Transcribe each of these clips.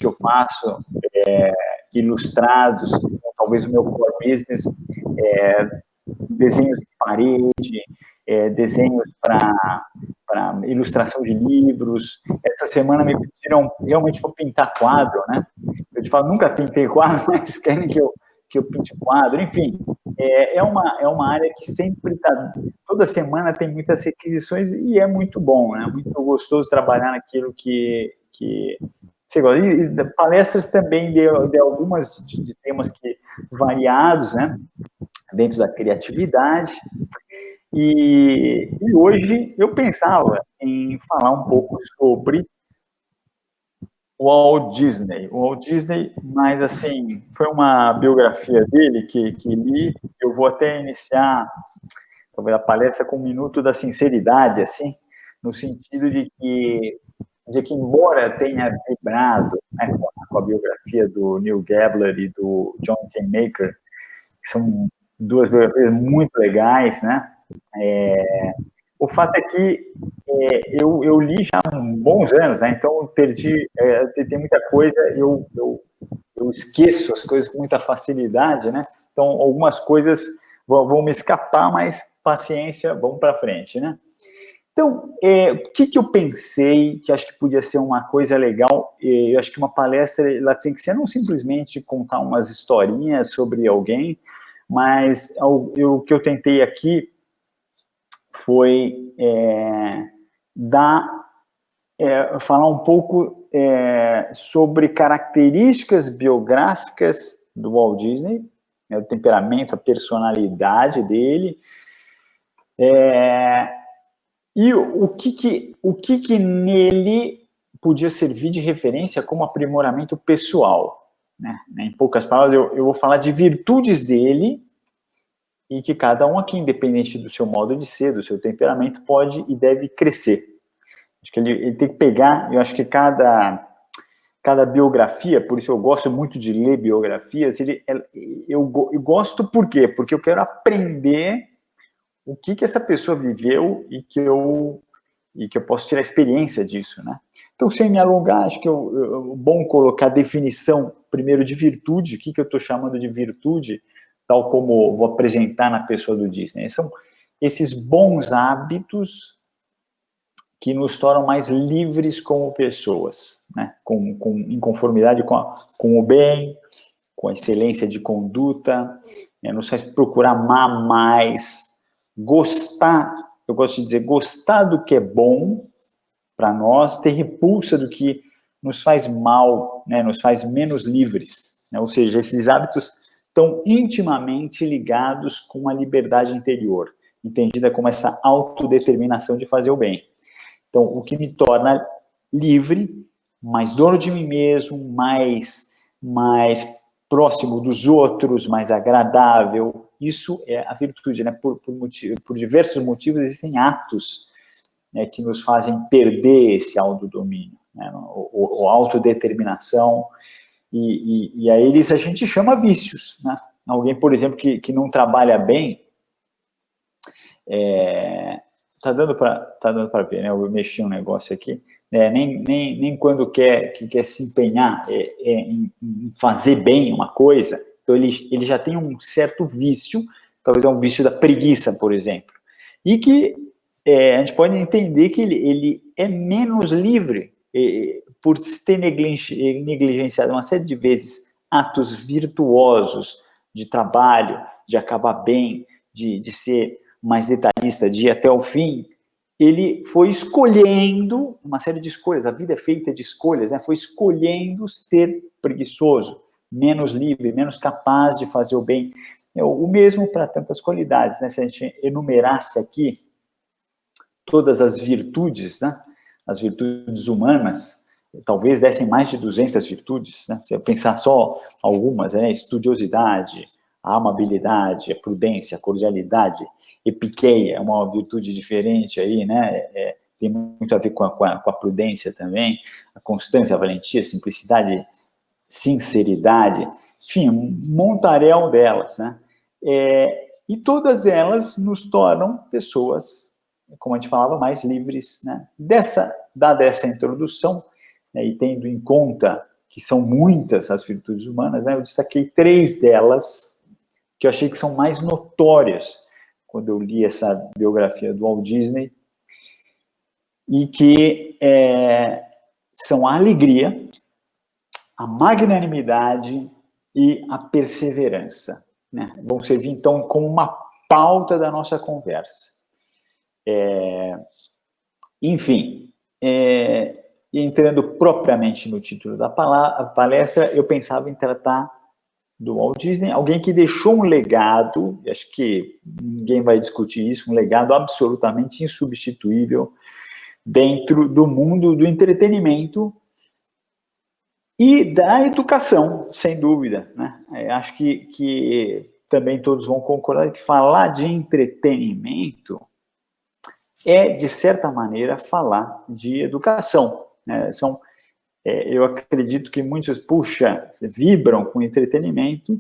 que eu faço, ilustrados, talvez o meu core business, desenhos de parede, desenhos para ilustração de livros. Essa semana me pediram realmente para pintar quadro, né? Eu te falo, nunca pintei quadro, mas querem que eu pinte quadro. Enfim, é uma área que sempre está... Toda semana tem muitas requisições e é muito bom, né? Muito gostoso trabalhar naquilo que você gosta. E palestras também de algumas de temas variados, né? Dentro da criatividade. E hoje eu pensava em falar um pouco sobre o Walt Disney. O Walt Disney, mas assim, foi uma biografia dele que li. Eu vou até iniciar talvez a palestra com um minuto da sinceridade, assim, no sentido de que embora tenha vibrado, né, com a biografia do Neil Gabler e do John K. Maker, que são duas biografias muito legais, né? O fato é que eu li já há bons anos, né? Então eu perdi, tem muita coisa, eu esqueço as coisas com muita facilidade, né? Então algumas coisas vão me escapar, mas paciência, vamos para frente, né? Então, o que eu pensei que acho que podia ser uma coisa legal? Eu acho que uma palestra ela tem que ser não simplesmente contar umas historinhas sobre alguém, mas o que eu tentei aqui foi falar um pouco sobre características biográficas do Walt Disney, né, o temperamento, a personalidade dele, e o que nele podia servir de referência como aprimoramento pessoal, né? Em poucas palavras, eu vou falar de virtudes dele e que cada um aqui, independente do seu modo de ser, do seu temperamento, pode e deve crescer. Acho que ele tem que pegar, eu acho que cada biografia, por isso eu gosto muito de ler biografias, eu gosto por quê? Porque eu quero aprender o que essa pessoa viveu e que eu posso tirar experiência disso, né? Então, sem me alongar, acho que é bom colocar a definição, primeiro, de virtude, o que eu estou chamando de virtude, tal como vou apresentar na pessoa do Disney. São esses bons hábitos que nos tornam mais livres como pessoas, né? Em conformidade com o bem, com a excelência de conduta, né? Nos faz procurar amar mais, gostar, eu gosto de dizer, gostar do que é bom para nós, ter repulsa do que nos faz mal, né? Nos faz menos livres, né? Ou seja, esses hábitos estão intimamente ligados com a liberdade interior, entendida como essa autodeterminação de fazer o bem. Então, o que me torna livre, mais dono de mim mesmo, mais próximo dos outros, mais agradável, isso é a virtude, né? Por diversos motivos existem atos, né, que nos fazem perder esse autodomínio, né? Ou autodeterminação, e a eles a gente chama vícios, né? Alguém, por exemplo, que não trabalha bem, tá dando para ver, né? Eu mexi um negócio aqui, nem quando quer se empenhar em fazer bem uma coisa, então ele já tem um certo vício, talvez é um vício da preguiça, por exemplo, e que a gente pode entender que ele é menos livre por ter negligenciado uma série de vezes atos virtuosos de trabalho, de acabar bem, de ser mais detalhista, de ir até o fim. Ele foi escolhendo uma série de escolhas, a vida é feita de escolhas, né? Foi escolhendo ser preguiçoso, menos livre, menos capaz de fazer o bem. O mesmo para tantas qualidades, né? Se a gente enumerasse aqui todas as virtudes, né? As virtudes humanas, talvez dessem mais de 200 virtudes, né? Se eu pensar só algumas, né? Estudiosidade, a amabilidade, a prudência, a cordialidade, epiqueia, é uma virtude diferente aí, né? Tem muito a ver com a prudência também, a constância, a valentia, a simplicidade, sinceridade, enfim, um montaréu delas, né? E todas elas nos tornam pessoas, como a gente falava, mais livres, né? Dada essa introdução, né, e tendo em conta que são muitas as virtudes humanas, né? Eu destaquei 3 delas, que eu achei que são mais notórias quando eu li essa biografia do Walt Disney, e que são a alegria, a magnanimidade e a perseverança, né? Vão servir, então, como uma pauta da nossa conversa. Enfim, entrando propriamente no título da palestra, eu pensava em tratar do Walt Disney, alguém que deixou um legado, acho que ninguém vai discutir isso, um legado absolutamente insubstituível dentro do mundo do entretenimento e da educação, sem dúvida, né? Acho que também todos vão concordar que falar de entretenimento é, de certa maneira, falar de educação, né? Eu acredito que muitos, vibram com entretenimento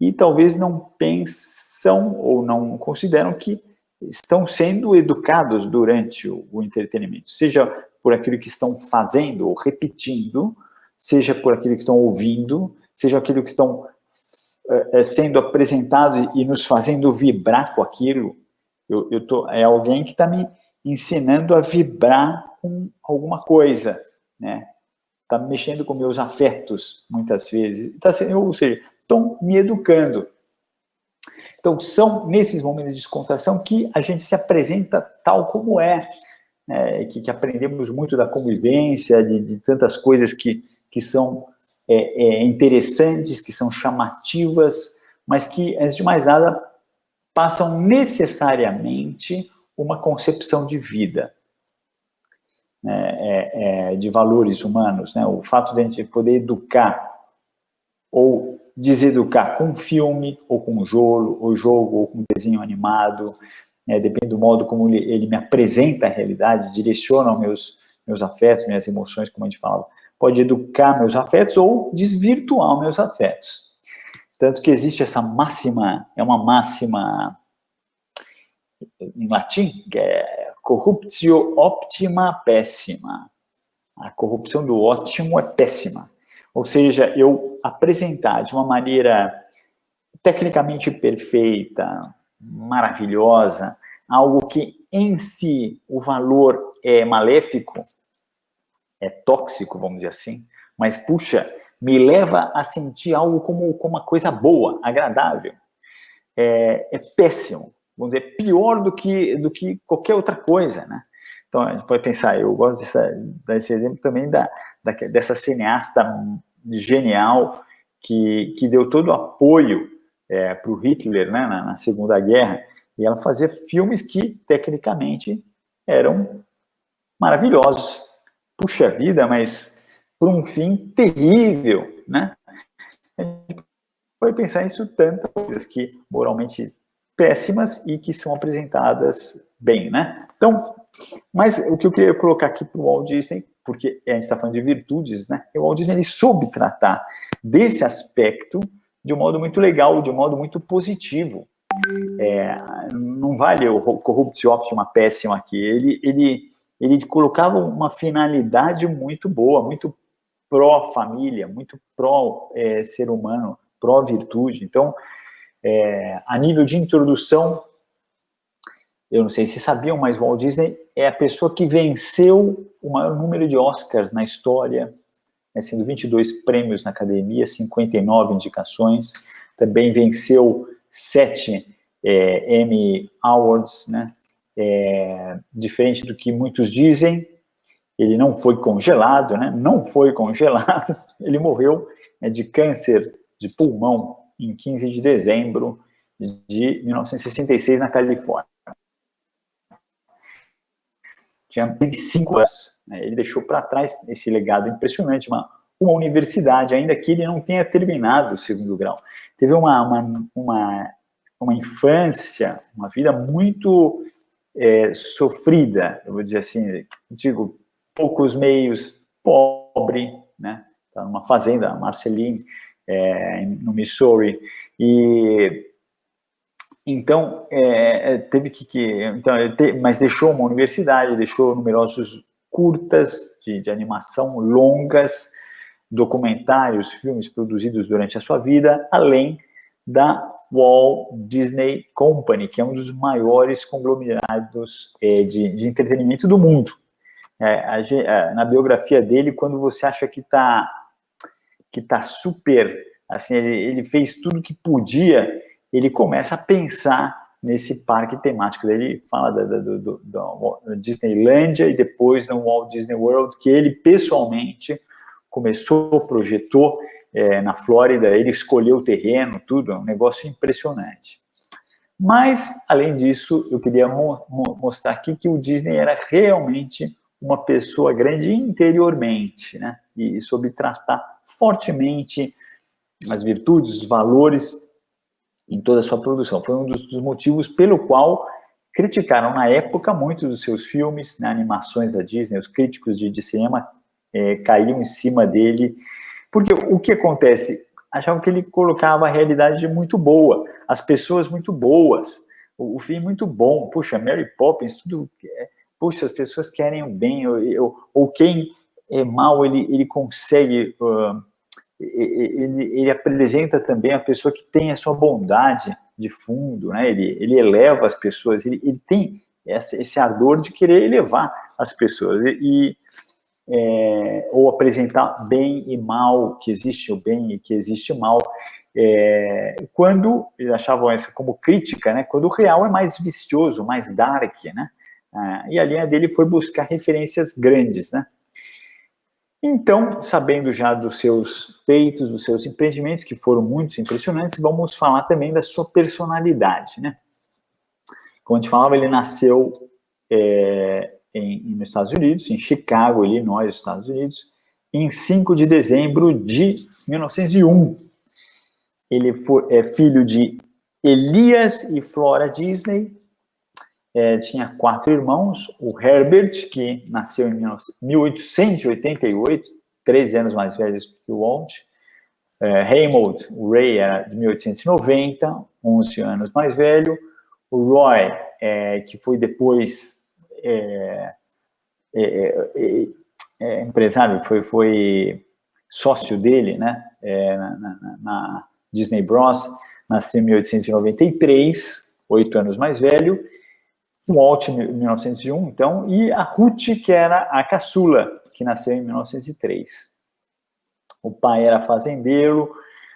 e talvez não pensam ou não consideram que estão sendo educados durante o entretenimento, seja por aquilo que estão fazendo ou repetindo, seja por aquilo que estão ouvindo, seja aquilo que estão sendo apresentados e nos fazendo vibrar com aquilo. É alguém que está me ensinando a vibrar com alguma coisa, né? Está mexendo com meus afetos, muitas vezes, ou seja, estão me educando. Então, são nesses momentos de descontração que a gente se apresenta tal como é, né? que aprendemos muito da convivência, de tantas coisas que são interessantes, que são chamativas, mas que, antes de mais nada, passam necessariamente uma concepção de vida, né, de valores humanos, né? O fato de a gente poder educar ou deseducar com filme, ou com jogo, ou com desenho animado, depende do modo como ele me apresenta a realidade, direciona meus afetos, minhas emoções, como a gente falava. Pode educar meus afetos ou desvirtuar meus afetos. Tanto que existe essa máxima, é uma máxima em latim, que é corruptio optima pessima. A corrupção do ótimo é péssima. Ou seja, eu apresentar de uma maneira tecnicamente perfeita, maravilhosa, algo que em si o valor é maléfico, é tóxico, vamos dizer assim, mas, me leva a sentir algo como uma coisa boa, agradável. É péssimo, vamos dizer, pior do que qualquer outra coisa, né? Então, a gente pode pensar, eu gosto desse exemplo também dessa cineasta genial que deu todo o apoio para o Hitler, né, na Segunda Guerra, e ela fazia filmes que, tecnicamente, eram maravilhosos. Puxa vida, mas por um fim terrível, né? A gente pode pensar nisso tantas coisas que moralmente péssimas e que são apresentadas bem, né? Então, mas o que eu queria colocar aqui para o Walt Disney, porque a gente está falando de virtudes, né? O Walt Disney, ele soube tratar desse aspecto de um modo muito legal, de um modo muito positivo. Não vale o corruptio optima péssima aqui. Ele colocava uma finalidade muito boa, muito pró-família, muito pró-ser humano, pró-virtude. Então, a nível de introdução, eu não sei se sabiam, mas o Walt Disney é a pessoa que venceu o maior número de Oscars na história, sendo 22 prêmios na academia, 59 indicações. Também venceu 7 Emmy Awards, né? Diferente do que muitos dizem, ele não foi congelado, né? Não foi congelado. Ele morreu de câncer de pulmão em 15 de dezembro de 1966 na Califórnia. Tinha 25 anos. Né? Ele deixou para trás esse legado impressionante, uma universidade, ainda que ele não tenha terminado o segundo grau. Teve uma infância, uma vida muito sofrida, eu vou dizer assim, digo, poucos meios, pobre, né? Tá numa fazenda, Marceline, no Missouri, e então mas deixou uma universidade, deixou numerosos curtas de animação longas, documentários, filmes produzidos durante a sua vida, além da Walt Disney Company, que é um dos maiores conglomerados de entretenimento do mundo. Na biografia dele, quando você acha que tá super, assim, ele fez tudo que podia, ele começa a pensar nesse parque temático. Ele fala da Disneylândia e depois no Walt Disney World, que ele pessoalmente começou, projetou na Flórida, ele escolheu o terreno, tudo, é um negócio impressionante. Mas, além disso, eu queria mostrar aqui que o Disney era realmente uma pessoa grande interiormente, né? E soube tratar fortemente as virtudes, os valores em toda a sua produção. Foi um dos motivos pelo qual criticaram na época muitos dos seus filmes, né, animações da Disney, os críticos de cinema caíam em cima dele, porque o que acontece? Achavam que ele colocava a realidade muito boa, as pessoas muito boas, o filme muito bom, puxa, Mary Poppins, tudo, puxa, as pessoas querem o bem, ou quem é mal, ele consegue... Ele apresenta também a pessoa que tem a sua bondade de fundo, né? Ele eleva as pessoas, ele tem esse ardor de querer elevar as pessoas, ou apresentar bem e mal, que existe o bem e que existe o mal, quando eles achavam isso como crítica, né? Quando o real é mais vicioso, mais dark, né? E a linha dele foi buscar referências grandes, né? Então, sabendo já dos seus feitos, dos seus empreendimentos, que foram muitos impressionantes, vamos falar também da sua personalidade, né? Como a gente falava, ele nasceu nos Estados Unidos, em Chicago, Illinois, Estados Unidos, em 5 de dezembro de 1901. Ele é filho de Elias e Flora Disney, tinha 4 irmãos, o Herbert, que nasceu em 1888, 13 anos mais velho que o Walt, Raymond, o Ray, era de 1890, 11 anos mais velho, o Roy, que foi depois empresário, foi sócio dele, né, na Disney Bros, nasceu em 1893, 8 anos mais velho, o Walt em 1901, então, e a Ruth, que era a caçula, que nasceu em 1903. O pai era fazendeiro,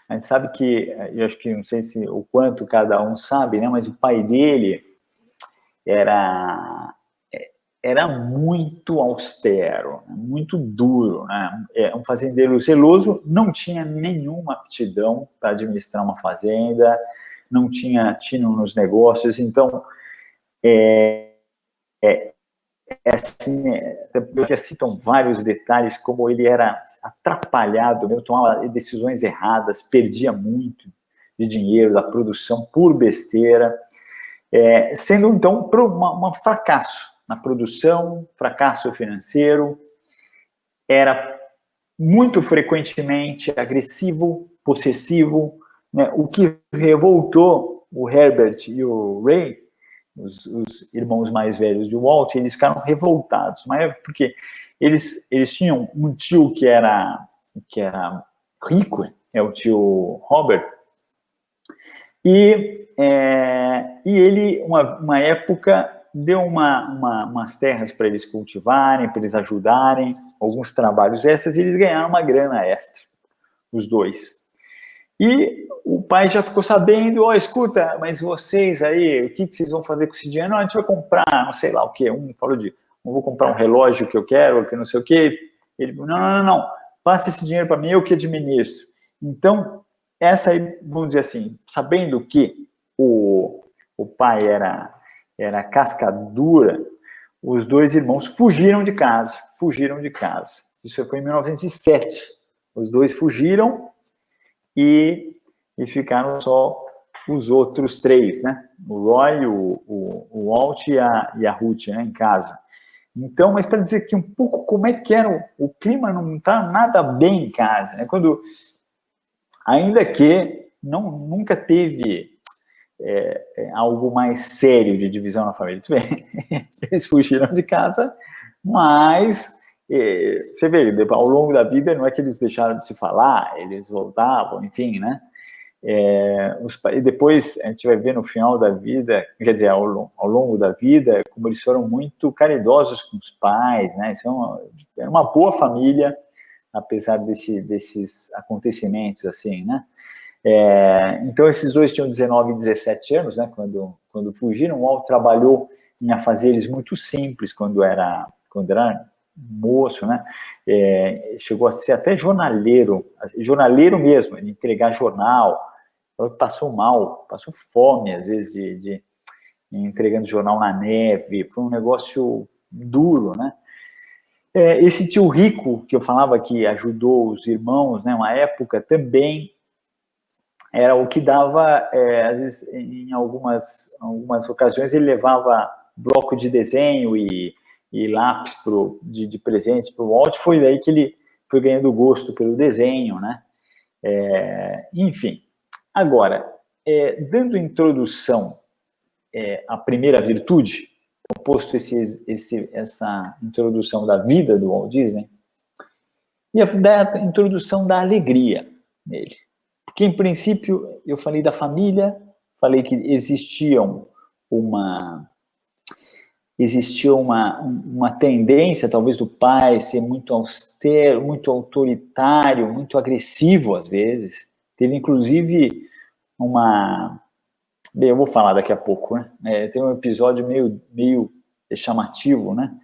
a gente sabe que, eu acho que, não sei se o quanto cada um sabe, né, mas o pai dele era muito austero, muito duro, né? Um fazendeiro zeloso, não tinha nenhuma aptidão para administrar uma fazenda, não tinha tino nos negócios, então assim, já citam vários detalhes, como ele era atrapalhado, tomava decisões erradas, perdia muito de dinheiro da produção por besteira, sendo então um fracasso na produção, fracasso financeiro, era muito frequentemente agressivo, possessivo, né? O que revoltou o Herbert e o Ray, os irmãos mais velhos de Walt, eles ficaram revoltados, mas porque eles tinham um tio que era rico, o tio Robert, e ele, uma época, deu umas terras para eles cultivarem, para eles ajudarem, alguns trabalhos extras, e eles ganharam uma grana extra, os dois. E o pai já ficou sabendo, escuta, mas vocês aí, o que vocês vão fazer com esse dinheiro? Não, a gente vai comprar, não sei lá o quê, falou vou comprar um relógio que eu quero, que não sei o quê. Ele falou, não, passa esse dinheiro para mim, eu que administro. Então, essa aí, vamos dizer assim, sabendo que o pai era casca dura, os dois irmãos fugiram de casa. Isso foi em 1907. Os dois fugiram e ficaram só os outros 3, né? O Roy, o Walt e a Ruth, né, em casa. Então, mas para dizer aqui um pouco como é que era o clima, não está nada bem em casa, né? Ainda que nunca teve algo mais sério de divisão na família. Eles fugiram de casa, mas Você vê, ao longo da vida, não é que eles deixaram de se falar, eles voltavam, enfim, né? E depois a gente vai ver no final da vida, quer dizer, ao longo da vida, como eles foram muito caridosos com os pais, né? Isso é uma boa família, apesar desses acontecimentos, assim, né? Então, esses dois tinham 19 e 17 anos, né, quando fugiram. O Walt trabalhou em afazeres muito simples quando era moço, né? Chegou a ser até jornaleiro mesmo, de entregar jornal. Passou mal, passou fome, às vezes, de entregando jornal na neve. Foi um negócio duro, né? Esse tio rico, que eu falava que ajudou os irmãos, né, uma época, também era o que dava, às vezes, em algumas ocasiões, ele levava bloco de desenho e lápis de presente para o Walt. Foi daí que ele foi ganhando gosto pelo desenho, né? Enfim, agora, dando introdução à primeira virtude, posto essa introdução da vida do Walt Disney, e a introdução da alegria nele. Porque, em princípio, eu falei da família, falei que existia uma tendência, talvez, do pai ser muito austero, muito autoritário, muito agressivo, às vezes. Teve, inclusive, Bem, eu vou falar daqui a pouco, né? Tem um episódio meio chamativo, né?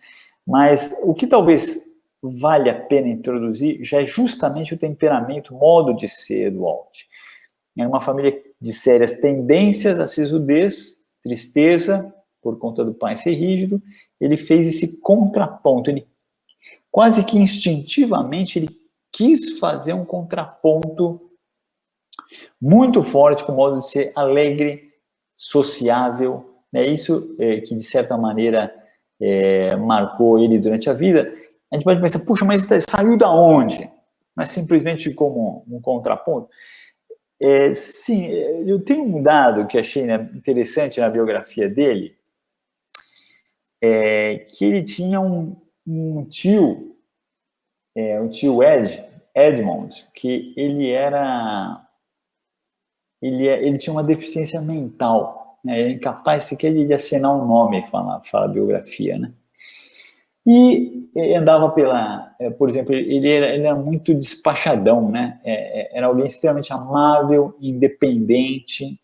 Mas o que talvez vale a pena introduzir já é justamente o temperamento, o modo de ser do Walt. É uma família de sérias tendências à sisudez, tristeza, por conta do pai ser rígido. Ele fez esse contraponto, ele quase que instintivamente ele quis fazer um contraponto muito forte com o modo de ser alegre, sociável, né? Isso que de certa maneira marcou ele durante a vida. A gente pode pensar, puxa, mas saiu da onde? Mas simplesmente como um contraponto. Sim, eu tenho um dado que achei, né, interessante na biografia dele, que ele tinha um tio, o tio Edmond, que ele tinha uma deficiência mental, né, é incapaz sequer de assinar um nome, fala a biografia, né? E andava por exemplo, ele era muito despachadão, né? Era alguém extremamente amável, independente,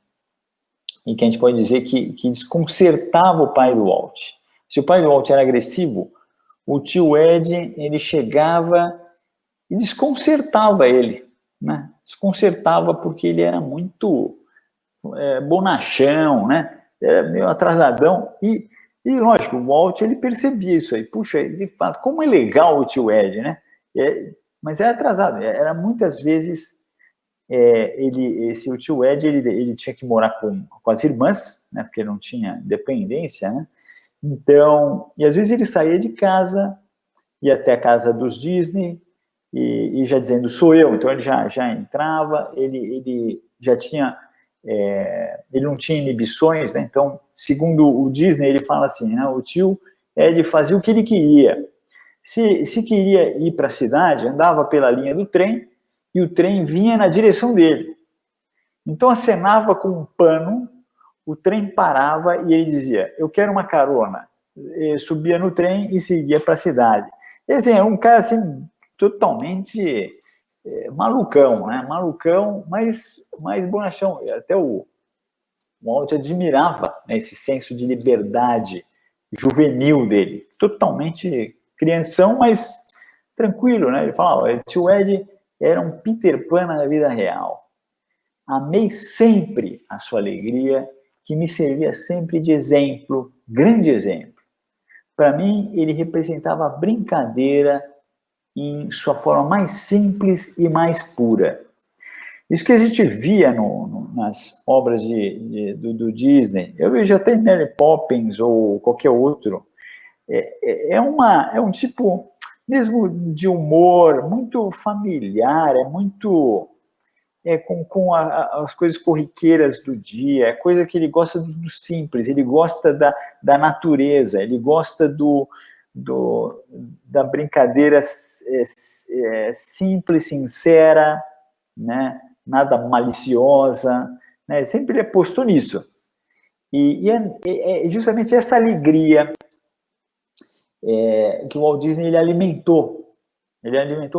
e que a gente pode dizer que desconcertava o pai do Walt. Se o pai do Walt era agressivo, o tio Ed, ele chegava e desconcertava ele, né? Desconcertava porque ele era muito bonachão, né? Era meio atrasadão. E lógico, o Walt, ele percebia isso aí. Puxa, de fato, como é legal o tio Ed, né? Mas era atrasado. Era muitas vezes o tio Ed, ele tinha que morar com as irmãs, né? Porque não tinha dependência, né? Então, e às vezes ele saía de casa, ia até a casa dos Disney, e já dizendo, sou eu. Então ele já entrava, ele já tinha, ele não tinha inibições, né? Então, segundo o Disney, ele fala assim, né? O tio Ed fazia o que ele queria. Se queria ir para a cidade, andava pela linha do trem, e o trem vinha na direção dele. Então acenava com um pano, o trem parava e ele dizia, eu quero uma carona. Subia no trem e seguia para a cidade. E, assim, era um cara assim, totalmente malucão, né? Malucão, mas bonachão. Até o Walt admirava, né, esse senso de liberdade juvenil dele. Totalmente crianção, mas tranquilo, né? Ele falava, tio Ed era um Peter Pan na vida real. Amei sempre a sua alegria, que me servia sempre de exemplo, grande exemplo. Para mim, ele representava a brincadeira em sua forma mais simples e mais pura. Isso que a gente via nas obras do Disney, eu vejo até Mary Poppins ou qualquer outro, é um tipo mesmo de humor muito familiar, muito com as coisas corriqueiras do dia, é coisa que ele gosta do simples, ele gosta da natureza, ele gosta do da brincadeira simples, sincera, né? Nada maliciosa, né? Sempre ele apostou nisso. E é justamente essa alegria que o Walt Disney ele alimentou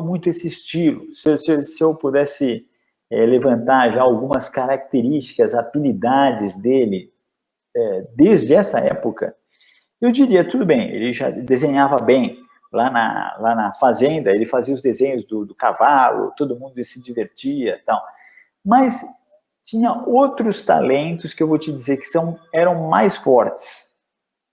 muito esse estilo. Se eu pudesse levantar já algumas características, habilidades dele, desde essa época, eu diria, tudo bem, ele já desenhava bem. Lá na fazenda, ele fazia os desenhos do cavalo, todo mundo se divertia, tal. Mas tinha outros talentos que eu vou te dizer que eram mais fortes.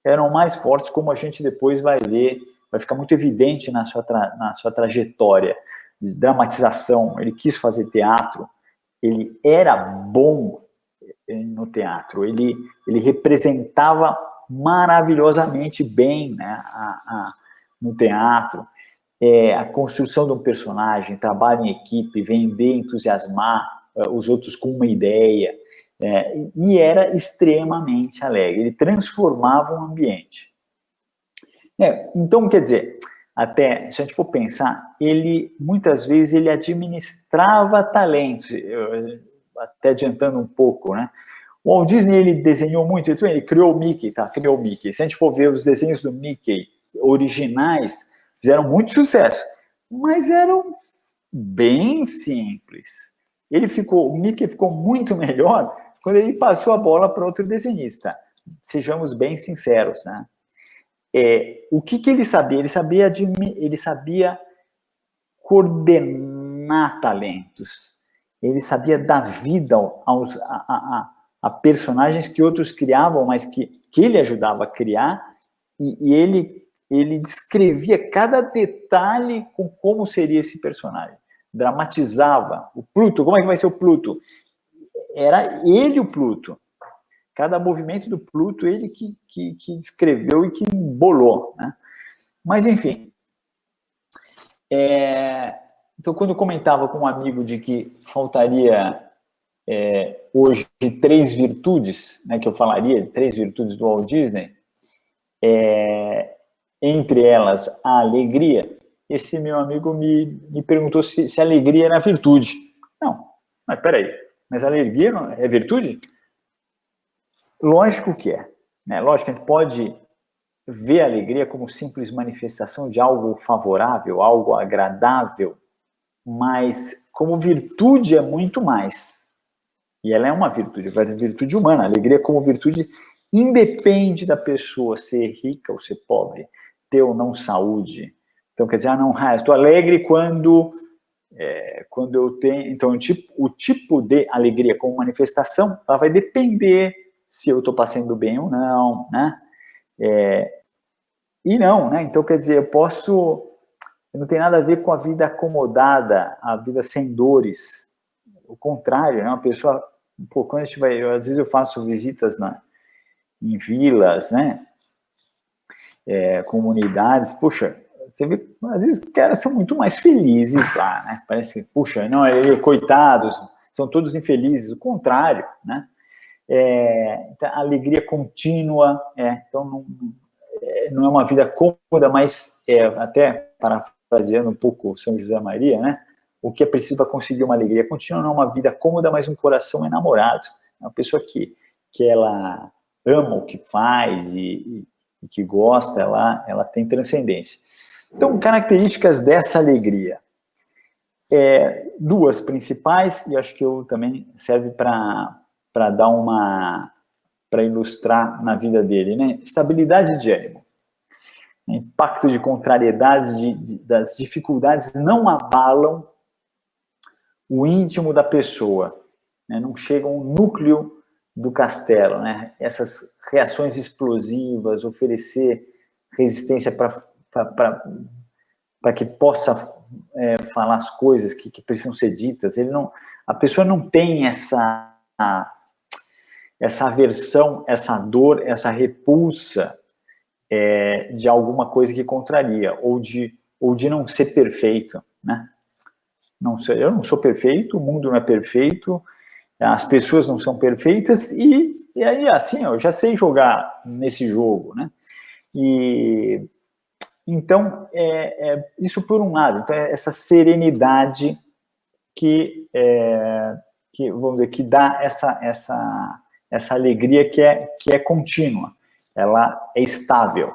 Eram mais fortes, como a gente depois vai ver, vai ficar muito evidente na sua trajetória de dramatização. Ele quis fazer teatro, ele era bom no teatro, ele representava maravilhosamente bem, né, no teatro, a construção de um personagem, trabalho em equipe, vender, entusiasmar os outros com uma ideia, e era extremamente alegre, ele transformava o ambiente. Então, quer dizer, até, se a gente for pensar, muitas vezes, ele administrava talentos, até adiantando um pouco, né? O Walt Disney, ele desenhou muito, ele criou o Mickey, tá? Criou o Mickey. Se a gente for ver os desenhos do Mickey originais, fizeram muito sucesso, mas eram bem simples. O Mickey ficou muito melhor quando ele passou a bola para outro desenhista. Sejamos bem sinceros, né? O que ele sabia? Ele sabia coordenar talentos. Ele sabia dar vida a personagens que outros criavam, mas que ele ajudava a criar, e ele descrevia cada detalhe com como seria esse personagem. Dramatizava. O Pluto, como é que vai ser o Pluto? Era ele o Pluto. Cada movimento do Pluto, ele que descreveu e que bolou, né? Mas, enfim. Então, quando eu comentava com um amigo de que faltaria hoje 3 virtudes, né, que eu falaria, 3 virtudes do Walt Disney, entre elas a alegria, esse meu amigo me perguntou se a alegria era virtude. Não, mas peraí, mas a alegria não é virtude? Lógico que é. Né? Lógico que a gente pode ver a alegria como simples manifestação de algo favorável, algo agradável, mas como virtude é muito mais. E ela é uma virtude humana. A alegria como virtude independe da pessoa ser rica ou ser pobre, ter ou não saúde. Então, quer dizer, eu estou alegre quando eu tenho... Então, o tipo de alegria como manifestação, ela vai depender se eu estou passando bem ou não, né? E não, né? Então, quer dizer, não tem nada a ver com a vida acomodada, a vida sem dores. O contrário, né? Uma pessoa... quando a gente vai... às vezes eu faço visitas em vilas, né? Comunidades, puxa, você vê, às vezes os caras são muito mais felizes lá, né? Parece que, puxa, não, coitados, são todos infelizes. O contrário, né? Alegria contínua, então não é uma vida cômoda, mas até parafraseando um pouco São José Maria, né? O que é preciso para conseguir uma alegria contínua não é uma vida cômoda, mas um coração enamorado. É uma pessoa que ela ama o que faz e que gosta, ela tem transcendência. Então, características dessa alegria. 2 principais, e acho que eu também serve para dar para ilustrar na vida dele, né? Estabilidade de ânimo. Impacto de contrariedades, das dificuldades não abalam o íntimo da pessoa, né? Não chegam ao núcleo do castelo, né? Essas reações explosivas, oferecer resistência para que possa falar as coisas que precisam ser ditas. A pessoa não tem essa aversão, essa dor, essa repulsa de alguma coisa que contraria, ou de não ser perfeito, né? Eu não sou perfeito, o mundo não é perfeito, as pessoas não são perfeitas, e aí, assim, eu já sei jogar nesse jogo, né? E Então, isso por um lado. Então, essa serenidade que vamos dizer, que dá essa alegria que é contínua, ela é estável.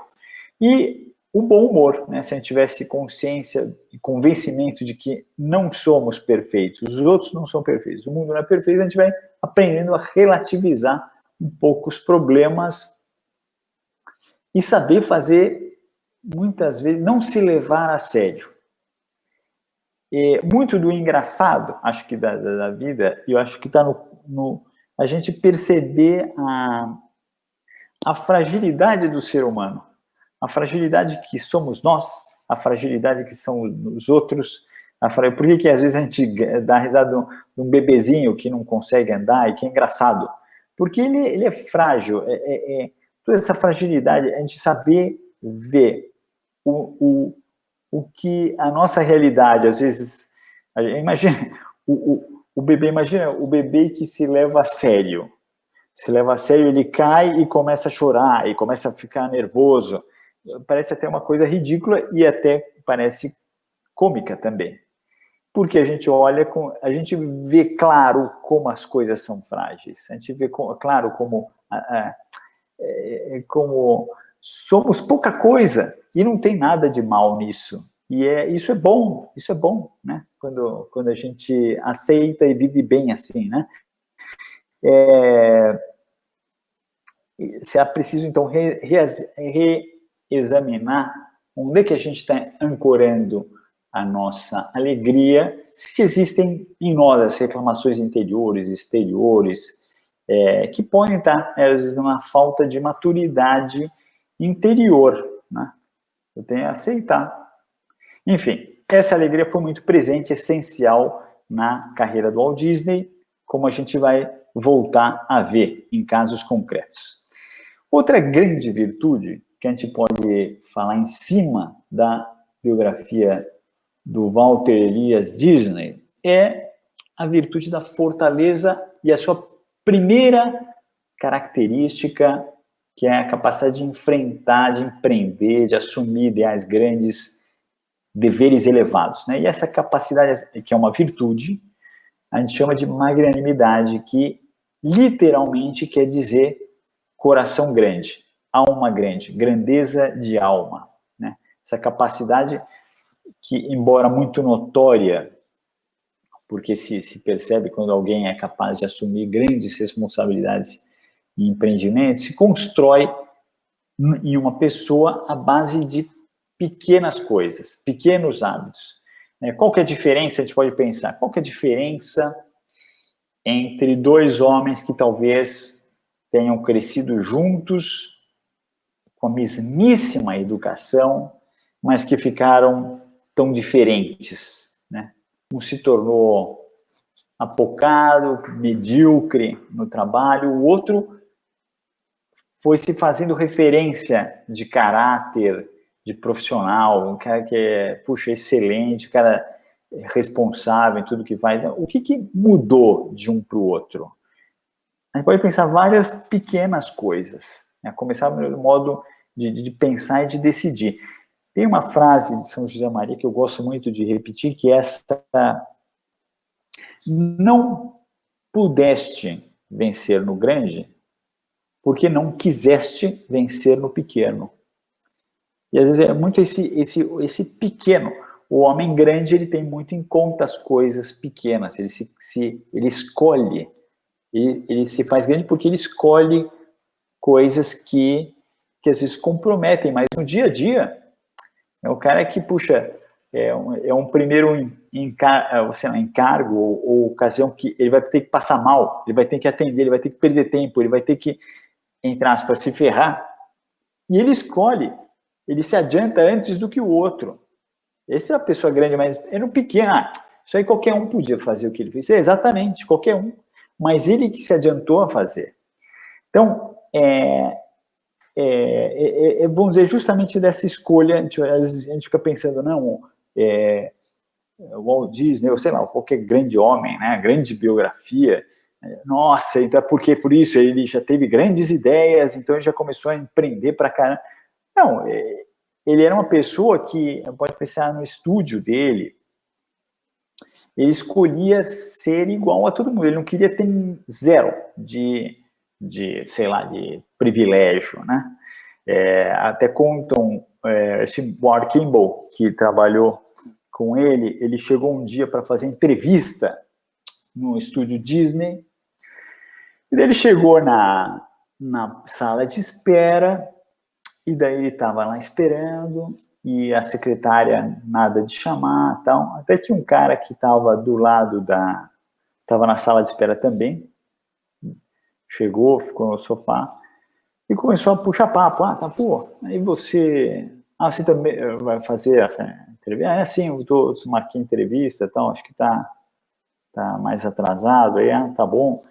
E o bom humor, né? Se a gente tivesse consciência e convencimento de que não somos perfeitos, os outros não são perfeitos, o mundo não é perfeito, a gente vai aprendendo a relativizar um pouco os problemas e saber fazer, muitas vezes, não se levar a sério. Muito do engraçado, acho que da vida, e eu acho que está no a gente perceber a fragilidade do ser humano, a fragilidade que somos nós, a fragilidade que são os outros. Por que às vezes a gente dá risada de um bebezinho que não consegue andar e que é engraçado? Porque ele é frágil, toda essa fragilidade, a gente saber ver o que a nossa realidade, às vezes, imagina, o bebê, imagina o bebê que se leva a sério. Se leva a sério, ele cai e começa a chorar, e começa a ficar nervoso. Parece até uma coisa ridícula e até parece cômica também. Porque a gente olha, a gente vê claro como as coisas são frágeis. A gente vê claro como somos pouca coisa e não tem nada de mal nisso. E isso é bom, né? Quando a gente aceita e vive bem assim, né? Se é preciso, então, reexaminar onde é que a gente está ancorando a nossa alegria, se existem em nós as reclamações interiores, exteriores, que podem estar, às vezes, numa falta de maturidade interior, né? Eu tenho que aceitar. Enfim, essa alegria foi muito presente, essencial na carreira do Walt Disney, como a gente vai voltar a ver em casos concretos. Outra grande virtude que a gente pode falar em cima da biografia do Walter Elias Disney é a virtude da fortaleza e a sua primeira característica, que é a capacidade de enfrentar, de empreender, de assumir ideais grandes, deveres elevados, né? E essa capacidade, que é uma virtude, a gente chama de magnanimidade, que literalmente quer dizer coração grande, alma grande, grandeza de alma, né? Essa capacidade que, embora muito notória, porque se percebe quando alguém é capaz de assumir grandes responsabilidades em empreendimentos, se constrói em uma pessoa à base de pequenas coisas, pequenos hábitos. Qual que é a diferença? A gente pode pensar, qual que é a diferença entre dois homens que talvez tenham crescido juntos, com a mesmíssima educação, mas que ficaram tão diferentes, né? Um se tornou apocado, medíocre no trabalho, o outro foi se fazendo referência de caráter, de profissional, um cara que é, excelente, um cara responsável em tudo que faz. O que mudou de um para o outro? A gente pode pensar várias pequenas coisas, né? Começar no modo de pensar e de decidir. Tem uma frase de São José Maria que eu gosto muito de repetir, que é essa: não pudeste vencer no grande porque não quiseste vencer no pequeno. E às vezes é muito esse pequeno. O homem grande, ele tem muito em conta as coisas pequenas, ele escolhe, ele se faz grande porque ele escolhe coisas que às vezes comprometem, mas no dia a dia, é o cara que, puxa, é um primeiro encargo ou ocasião que ele vai ter que passar mal, ele vai ter que atender, ele vai ter que perder tempo, ele vai ter que, entre aspas, se ferrar, e ele escolhe, ele se adianta antes do que o outro. Essa é a pessoa grande, mas era um pequeno, isso aí qualquer um podia fazer o que ele fez, exatamente, qualquer um, mas ele que se adiantou a fazer. Então, vamos dizer, justamente dessa escolha, a gente fica pensando, não, o Walt Disney, ou sei lá, qualquer grande homem, né, grande biografia, nossa, então porque por isso ele já teve grandes ideias, então ele já começou a empreender para caramba. Não, ele era uma pessoa que, pode pensar no estúdio dele, ele escolhia ser igual a todo mundo, ele não queria ter zero sei lá, de privilégio, né? Até contam, esse Ward Kimball, que trabalhou com ele chegou um dia para fazer entrevista no estúdio Disney, e daí ele chegou na sala de espera, e daí ele estava lá esperando, e a secretária nada de chamar, tal, até que um cara que estava do lado estava na sala de espera também, chegou, ficou no sofá, e começou a puxar papo. Tá, pô, aí você também vai fazer essa entrevista? Sim, eu marquei entrevista, tal, acho que tá mais atrasado, aí, tá bom,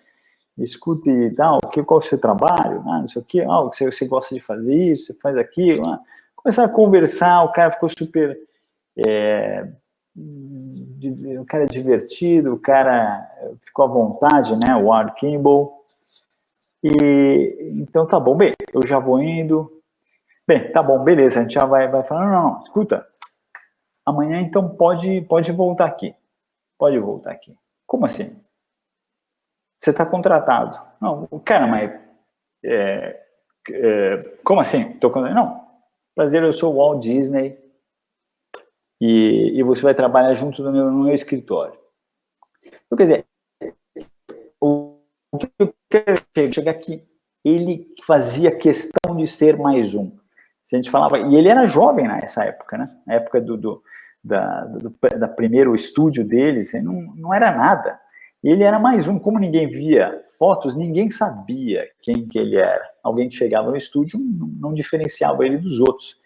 escute e tal, qual é o seu trabalho, não sei o que, você gosta de fazer isso, você faz aquilo, começar a conversar, o cara ficou super, o cara é divertido, o cara ficou à vontade, né, o Ward Kimball, e então tá bom, bem, eu já vou indo, bem, tá bom, beleza, a gente já vai falando, não, escuta, amanhã então pode voltar aqui, como assim? Você está contratado. Não, cara, mas como assim? Não, prazer, eu sou o Walt Disney e você vai trabalhar junto no meu escritório. Então, quer dizer, o que eu quero chegar aqui, ele fazia questão de ser mais um. Se a gente falava, e ele era jovem nessa época, né? Na época da primeiro estúdio deles, não era nada. Ele era mais um, como ninguém via fotos, ninguém sabia quem que ele era. Alguém que chegava no estúdio não diferenciava ele dos outros.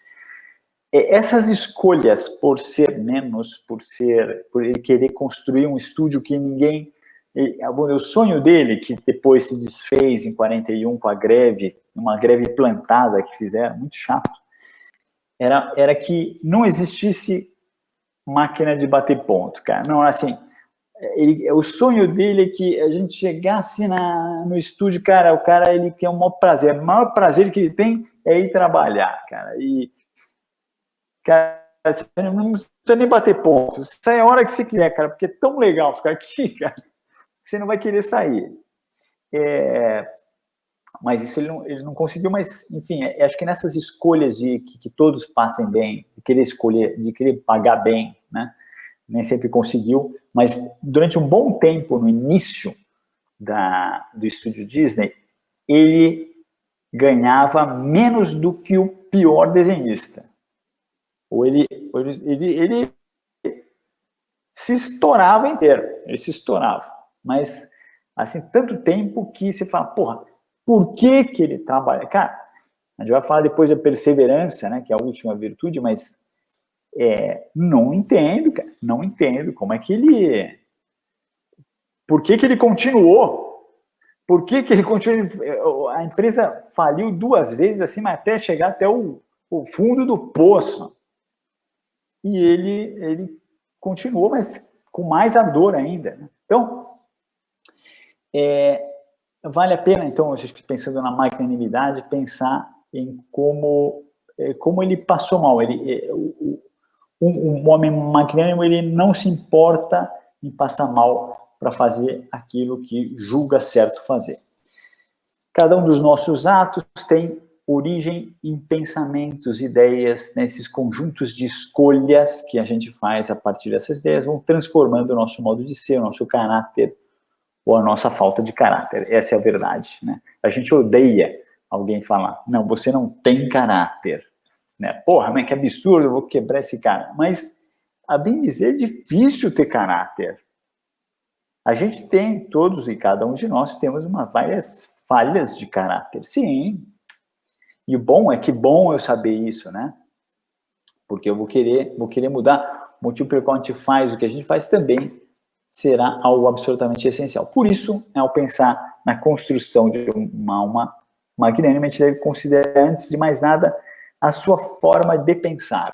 Essas escolhas por ser menos, por ele querer construir um estúdio que ninguém... O sonho dele, que depois se desfez em 41 com a greve, uma greve plantada que fizeram, muito chato, era que não existisse máquina de bater ponto, cara. Não, assim, o sonho dele é que a gente chegasse no estúdio, cara, o cara ele tem o maior prazer que ele tem é ir trabalhar, cara. E, cara, você não precisa nem bater ponto, sai a hora que você quiser, cara, porque é tão legal ficar aqui, cara, que você não vai querer sair. Mas isso ele não conseguiu, mas, enfim, acho que nessas escolhas de que todos passem bem, de querer escolher, de querer pagar bem, né? Nem sempre conseguiu, mas durante um bom tempo, no início do estúdio Disney, ele ganhava menos do que o pior desenhista. Ou ele se estourava inteiro, ele se estourava. Mas, assim, tanto tempo que você fala, porra, por que ele trabalha? Cara, a gente vai falar depois da perseverança, né, que é a última virtude, mas não entendo, cara, não entendo como é que ele... Por que ele continuou? Por que ele continuou? A empresa faliu 2 vezes, assim, mas até chegar até o fundo do poço. E ele continuou, mas com mais ardor ainda. Então, vale a pena, então, pensando na magnanimidade, pensar em como ele passou mal. Um homem magnânimo, ele não se importa em passar mal para fazer aquilo que julga certo fazer. Cada um dos nossos atos tem origem em pensamentos, ideias, né, esses conjuntos de escolhas que a gente faz a partir dessas ideias vão transformando o nosso modo de ser, o nosso caráter ou a nossa falta de caráter. Essa é a verdade, né? A gente odeia alguém falar, não, você não tem caráter, né? Porra, mas que absurdo, eu vou quebrar esse cara. Mas, a bem dizer, é difícil ter caráter. A gente tem, todos e cada um de nós, temos várias falhas de caráter, sim. E o bom é que bom eu saber isso, né? Porque eu vou querer mudar. O motivo pelo qual a gente faz o que a gente faz também será algo absolutamente essencial. Por isso, ao pensar na construção de uma alma magnânima, a gente deve considerar, antes de mais nada, a sua forma de pensar.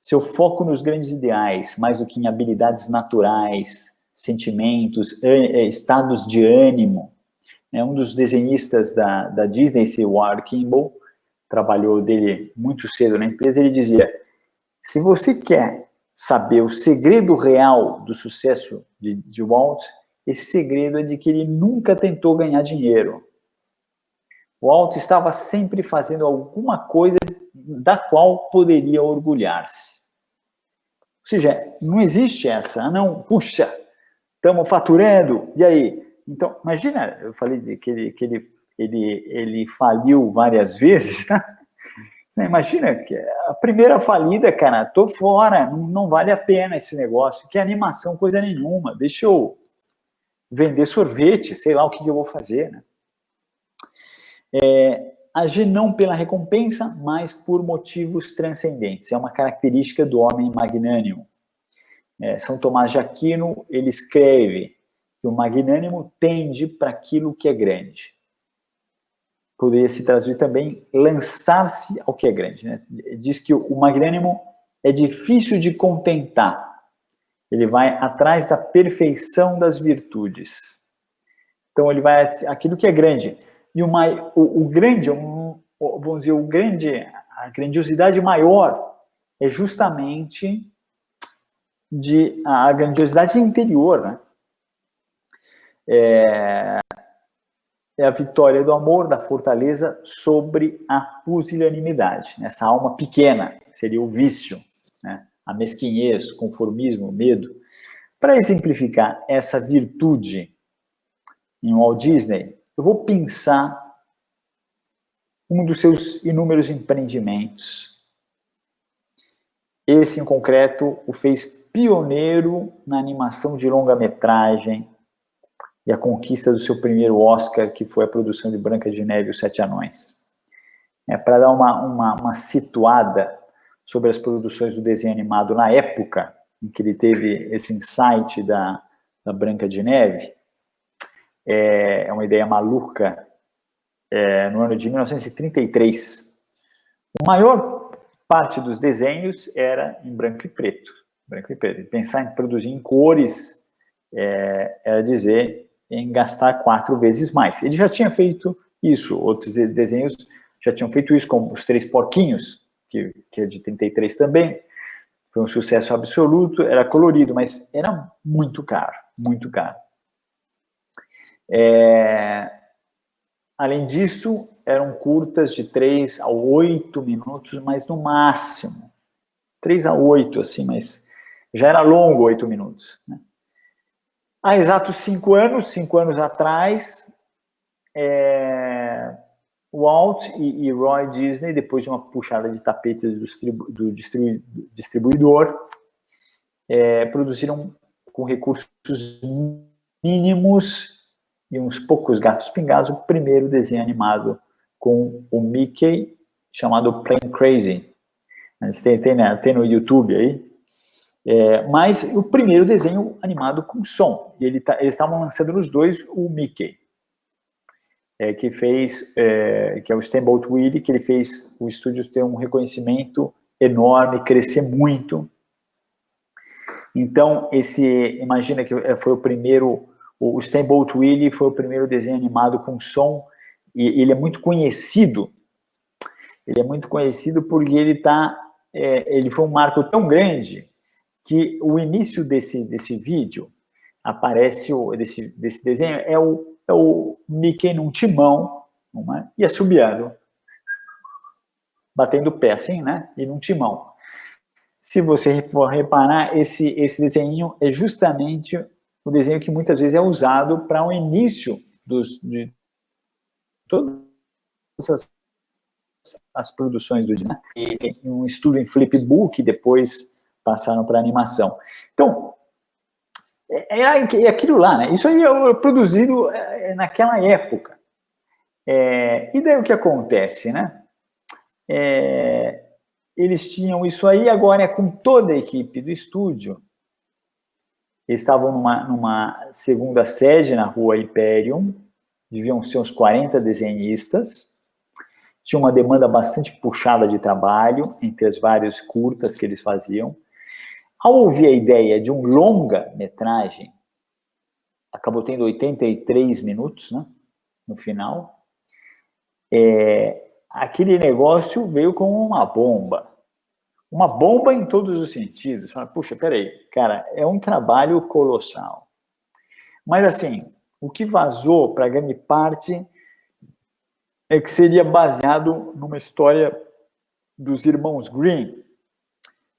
Seu foco nos grandes ideais, mais do que em habilidades naturais, sentimentos, estados de ânimo. Um dos desenhistas da Disney, esse Ward Kimball, trabalhou dele muito cedo na empresa, ele dizia, se você quer saber o segredo real do sucesso de Walt, esse segredo é de que ele nunca tentou ganhar dinheiro. Walt estava sempre fazendo alguma coisa da qual poderia orgulhar-se. Ou seja, não existe essa, não, puxa, estamos faturando, e aí? Então, imagina, eu falei que ele faliu várias vezes, tá? Imagina, que a primeira falida, cara, tô fora, não vale a pena esse negócio, que animação, coisa nenhuma, deixa eu vender sorvete, sei lá o que eu vou fazer, né? Agir não pela recompensa, mas por motivos transcendentes. É uma característica do homem magnânimo. São Tomás de Aquino, ele escreve que o magnânimo tende para aquilo que é grande. Poderia se traduzir também lançar-se ao que é grande, né? Diz que o magnânimo é difícil de contentar. Ele vai atrás da perfeição das virtudes. Então ele vai aquilo que é grande. E o grande, vamos dizer, a grandiosidade maior é justamente a grandiosidade interior, né? É a vitória do amor, da fortaleza sobre a pusilanimidade. Essa alma pequena seria o vício, né? A mesquinhez, conformismo, medo. Para exemplificar essa virtude em Walt Disney, eu vou pensar um dos seus inúmeros empreendimentos. Esse, em concreto, o fez pioneiro na animação de longa-metragem e a conquista do seu primeiro Oscar, que foi a produção de Branca de Neve e os Sete Anões. Para dar uma situada sobre as produções do desenho animado na época em que ele teve esse insight da Branca de Neve, é uma ideia maluca, no ano de 1933. A maior parte dos desenhos era em branco e preto. Pensar em produzir em cores era dizer em gastar 4 vezes mais. Ele já tinha feito isso, outros desenhos já tinham feito isso, como Os Três Porquinhos, que é de 33 também. Foi um sucesso absoluto, era colorido, mas era muito caro, muito caro. Além disso, eram curtas de 3 a 8 minutos, mas no máximo. 3 a 8, assim, mas já era longo 8 minutos. Né? Há exatos 5 anos atrás, Walt e Roy Disney, depois de uma puxada de tapete do distribuidor, produziram com recursos mínimos e uns poucos gatos pingados, o primeiro desenho animado com o Mickey, chamado Plain Crazy. Tem no YouTube aí. Mas o primeiro desenho animado com som. E eles estavam lançando nos dois o Mickey, que fez, que é o Steamboat Willie, que ele fez o estúdio ter um reconhecimento enorme, crescer muito. Então, imagina que foi o primeiro, o Steamboat Willie foi o primeiro desenho animado com som, e ele é muito conhecido. Ele é muito conhecido porque ele foi um marco tão grande que o início desse vídeo aparece, desse desenho, é o Mickey num timão, e assobiando, batendo o pé assim, né? E num timão. Se você for reparar, esse desenho é justamente o desenho que muitas vezes é usado para o início de todas as produções do Disney. E um estudo em flipbook, depois passaram para animação. Então, é aquilo lá, né? Isso aí é produzido naquela época. E daí o que acontece, né? Eles tinham isso aí, agora com toda a equipe do estúdio. Eles estavam numa segunda sede na rua Imperium, deviam ser uns 40 desenhistas. Tinha uma demanda bastante puxada de trabalho entre as várias curtas que eles faziam. Ao ouvir a ideia de um longa-metragem, acabou tendo 83 minutos, né, no final, aquele negócio veio como uma bomba. Uma bomba em todos os sentidos. Puxa, peraí, cara, é um trabalho colossal. Mas, assim, o que vazou para grande parte é que seria baseado numa história dos irmãos Grimm.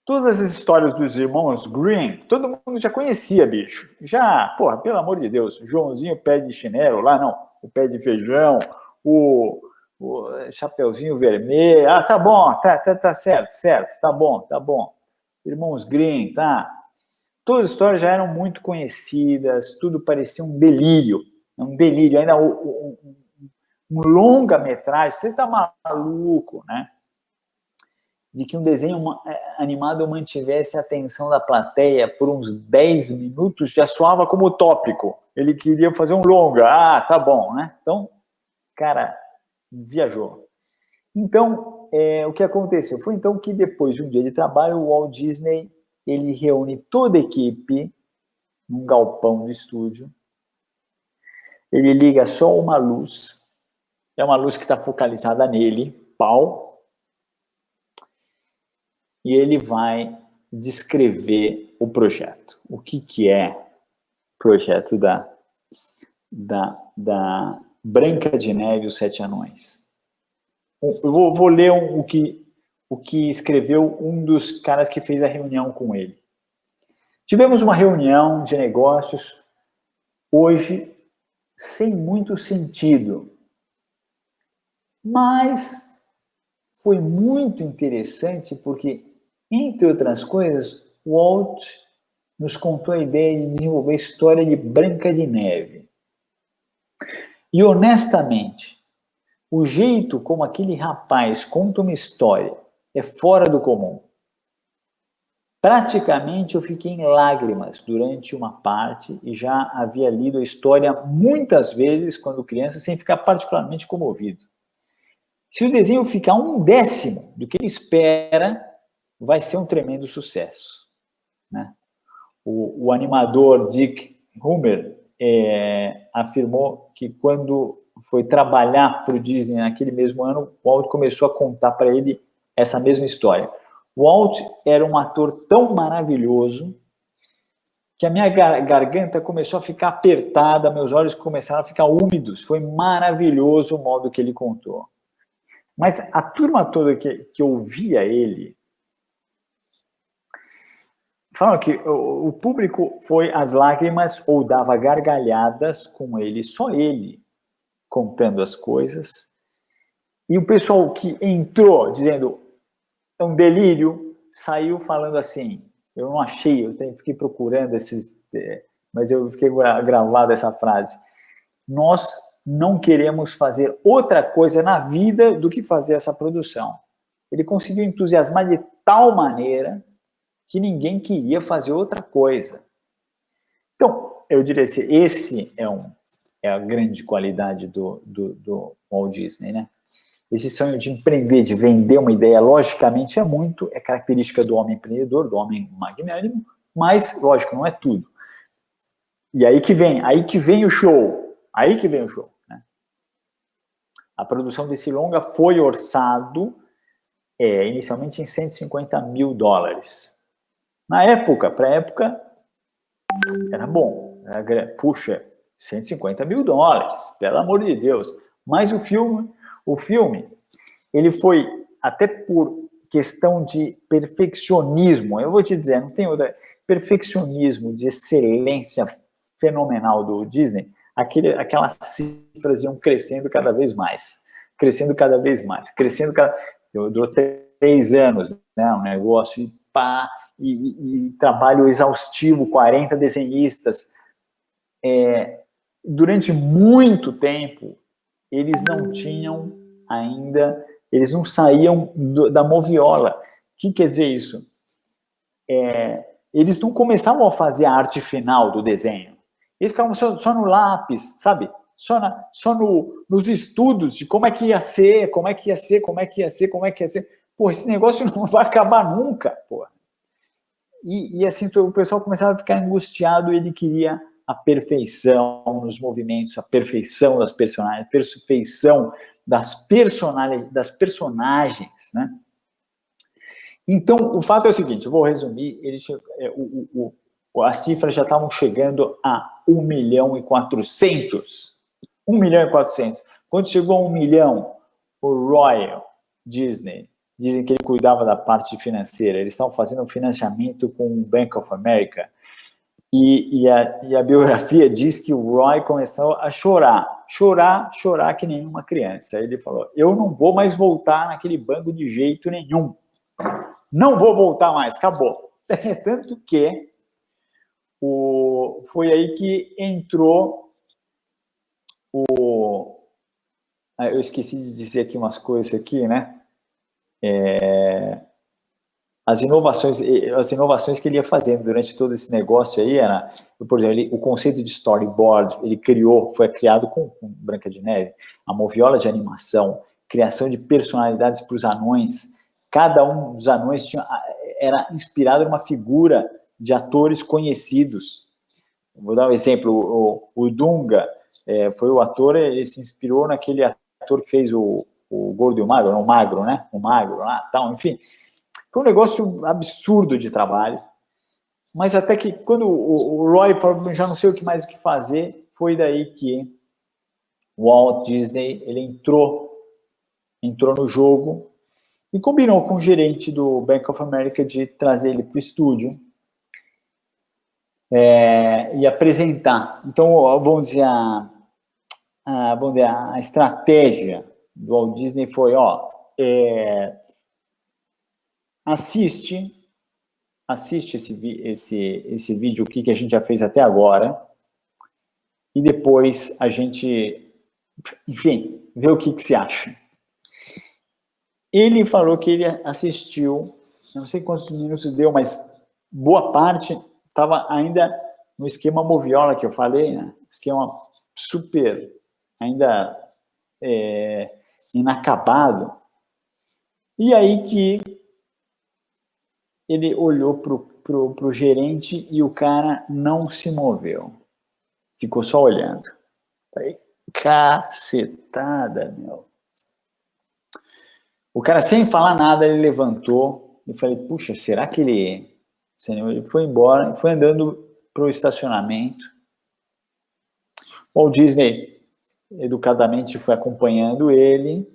Todas as histórias dos irmãos Grimm, todo mundo já conhecia, bicho. Já, porra, pelo amor de Deus, Joãozinho pé de chinelo, lá não, o pé de feijão, o Chapeuzinho Vermelho, tá bom, tá certo, tá bom. Irmãos Grimm, tá? Todas as histórias já eram muito conhecidas, tudo parecia um delírio, ainda um longa-metragem, você tá maluco, né? De que um desenho animado mantivesse a atenção da plateia por uns 10 minutos já soava como utópico. Ele queria fazer um longa, tá bom, né? Então, cara, viajou. Então, o que aconteceu? Foi então que depois de um dia de trabalho, o Walt Disney, ele reúne toda a equipe num galpão de estúdio, ele liga só uma luz, é uma luz que está focalizada nele, pau, e ele vai descrever o projeto. O que é o projeto da Branca de Neve e os Sete Anões. Eu vou ler o que escreveu um dos caras que fez a reunião com ele. Tivemos uma reunião de negócios hoje sem muito sentido, mas foi muito interessante porque, entre outras coisas, Walt nos contou a ideia de desenvolver a história de Branca de Neve. E, honestamente, o jeito como aquele rapaz conta uma história é fora do comum. Praticamente eu fiquei em lágrimas durante uma parte e já havia lido a história muitas vezes quando criança sem ficar particularmente comovido. Se o desenho ficar 1/10 do que ele espera, vai ser um tremendo sucesso, né? O animador Dick Hummer afirmou que quando foi trabalhar para o Disney naquele mesmo ano, o Walt começou a contar para ele essa mesma história. O Walt era um ator tão maravilhoso que a minha garganta começou a ficar apertada, meus olhos começaram a ficar úmidos. Foi maravilhoso o modo que ele contou. Mas a turma toda que ouvia ele falam que o público foi às lágrimas ou dava gargalhadas com ele, só ele contando as coisas. E o pessoal que entrou dizendo é um delírio, saiu falando assim, eu não achei, fiquei procurando mas eu fiquei gravado essa frase. Nós não queremos fazer outra coisa na vida do que fazer essa produção. Ele conseguiu entusiasmar de tal maneira que ninguém queria fazer outra coisa. Então, eu diria assim, esse é a grande qualidade do Walt Disney, né? Esse sonho de empreender, de vender uma ideia, logicamente é característica do homem empreendedor, do homem magnânimo, mas, lógico, não é tudo. E aí que vem o show, né? A produção desse longa foi orçado inicialmente em $150 mil. Na época, para a época, era bom. Puxa, $150 mil, pelo amor de Deus. Mas o filme, ele foi, até por questão de perfeccionismo, eu vou te dizer, não tem outra, perfeccionismo de excelência fenomenal do Disney, aquelas cifras iam crescendo cada vez mais. Durou 3 anos, né, um negócio, e trabalho exaustivo, 40 desenhistas. Durante muito tempo, eles não tinham ainda, eles não saíam da moviola. O que quer dizer isso? Eles não começavam a fazer a arte final do desenho. Eles ficavam só no lápis, sabe? Só nos estudos de como é que ia ser. Pô, esse negócio não vai acabar nunca, pô. E assim, o pessoal começava a ficar angustiado e ele queria a perfeição nos movimentos, a perfeição das personagens, a perfeição das personagens, né? Então, o fato é o seguinte, eu vou resumir, as cifras já estavam chegando a 1.400.000. 1.400.000. Quando chegou a 1 milhão, o Royal Disney, dizem que ele cuidava da parte financeira, eles estavam fazendo um financiamento com o Bank of America, e a biografia diz que o Roy começou a chorar que nem uma criança. Aí ele falou, eu não vou mais voltar naquele banco de jeito nenhum. Não vou voltar mais, acabou. Tanto que foi aí que entrou eu esqueci de dizer aqui umas coisas aqui, né? As inovações que ele ia fazendo durante todo esse negócio aí era, por exemplo, o conceito de storyboard, foi criado com Branca de Neve, a moviola de animação, criação de personalidades para os anões. Cada um dos anões era inspirado em uma figura de atores conhecidos. Vou dar um exemplo, o Dunga foi o ator, ele se inspirou naquele ator que fez o Gordo e o Magro, não, o Magro, né? O Magro lá, tal, enfim. Foi um negócio absurdo de trabalho, mas até que quando o Roy falou, já não sei mais o que fazer, foi daí que o Walt Disney, ele entrou no jogo e combinou com o gerente do Bank of America de trazer ele para o estúdio e apresentar. Então, vamos dizer, a estratégia do Walt Disney foi, assiste esse vídeo aqui que a gente já fez até agora e depois a gente, enfim, vê o que você acha. Ele falou que ele assistiu, não sei quantos minutos deu, mas boa parte estava ainda no esquema moviola que eu falei, né? Esquema super, ainda inacabado. E aí que ele olhou pro gerente e o cara não se moveu. Ficou só olhando. Falei, cacetada, meu. O cara, sem falar nada, ele levantou e falei, puxa, será que ele foi embora, foi andando pro estacionamento. O Disney, educadamente, foi acompanhando ele.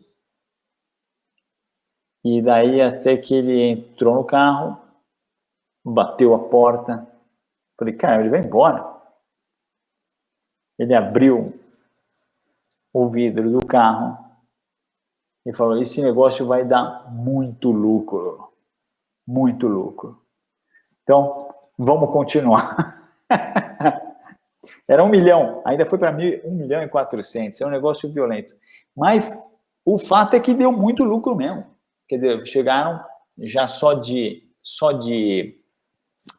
E daí, até que ele entrou no carro, bateu a porta. Falei, cara, ele vai embora. Ele abriu o vidro do carro e falou, esse negócio vai dar muito lucro. Muito lucro. Então, vamos continuar. Era 1 milhão, ainda foi para 1.400.000. É um negócio violento. Mas o fato é que deu muito lucro mesmo. Quer dizer, chegaram já só de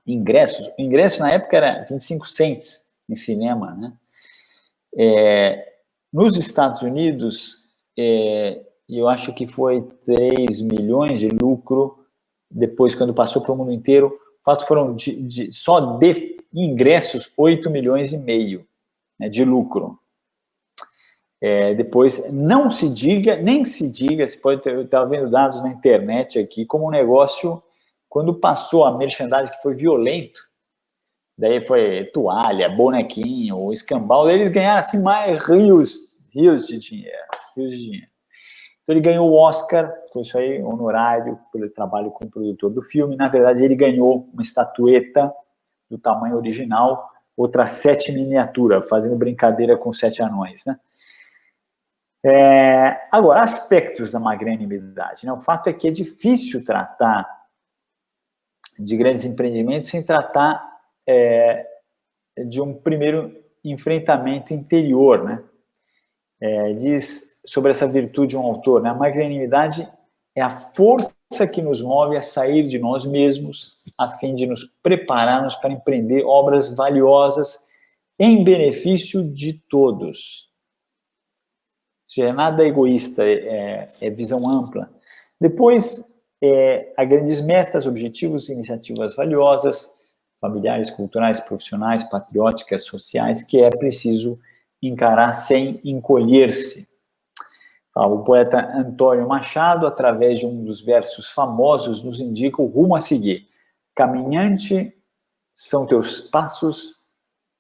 ingressos. O ingresso na época era 25 cents em cinema, né? Nos Estados Unidos, eu acho que foi 3 milhões de lucro, depois quando passou para o mundo inteiro, o fato foram só de ingressos 8,5 milhões, né, de lucro. Depois, não se diga, nem se diga, você pode estar vendo dados na internet aqui, como um negócio, quando passou a merchandising que foi violento, daí foi toalha, bonequinho, escambau, eles ganharam assim mais rios de dinheiro. Então ele ganhou o Oscar, foi isso aí, honorário, pelo trabalho como produtor do filme. Na verdade, ele ganhou uma estatueta do tamanho original, outra 7 miniatura, fazendo brincadeira com 7 anões, né? Agora, aspectos da magnanimidade, né? O fato é que é difícil tratar de grandes empreendimentos sem tratar de um primeiro enfrentamento interior, né? Diz sobre essa virtude um autor, né? A magnanimidade é a força que nos move a sair de nós mesmos a fim de nos prepararmos para empreender obras valiosas em benefício de todos. Ou seja, nada egoísta, é visão ampla. Depois, há grandes metas, objetivos, iniciativas valiosas, familiares, culturais, profissionais, patrióticas, sociais, que é preciso encarar sem encolher-se. O poeta Antônio Machado, através de um dos versos famosos, nos indica o rumo a seguir. Caminhante são teus passos,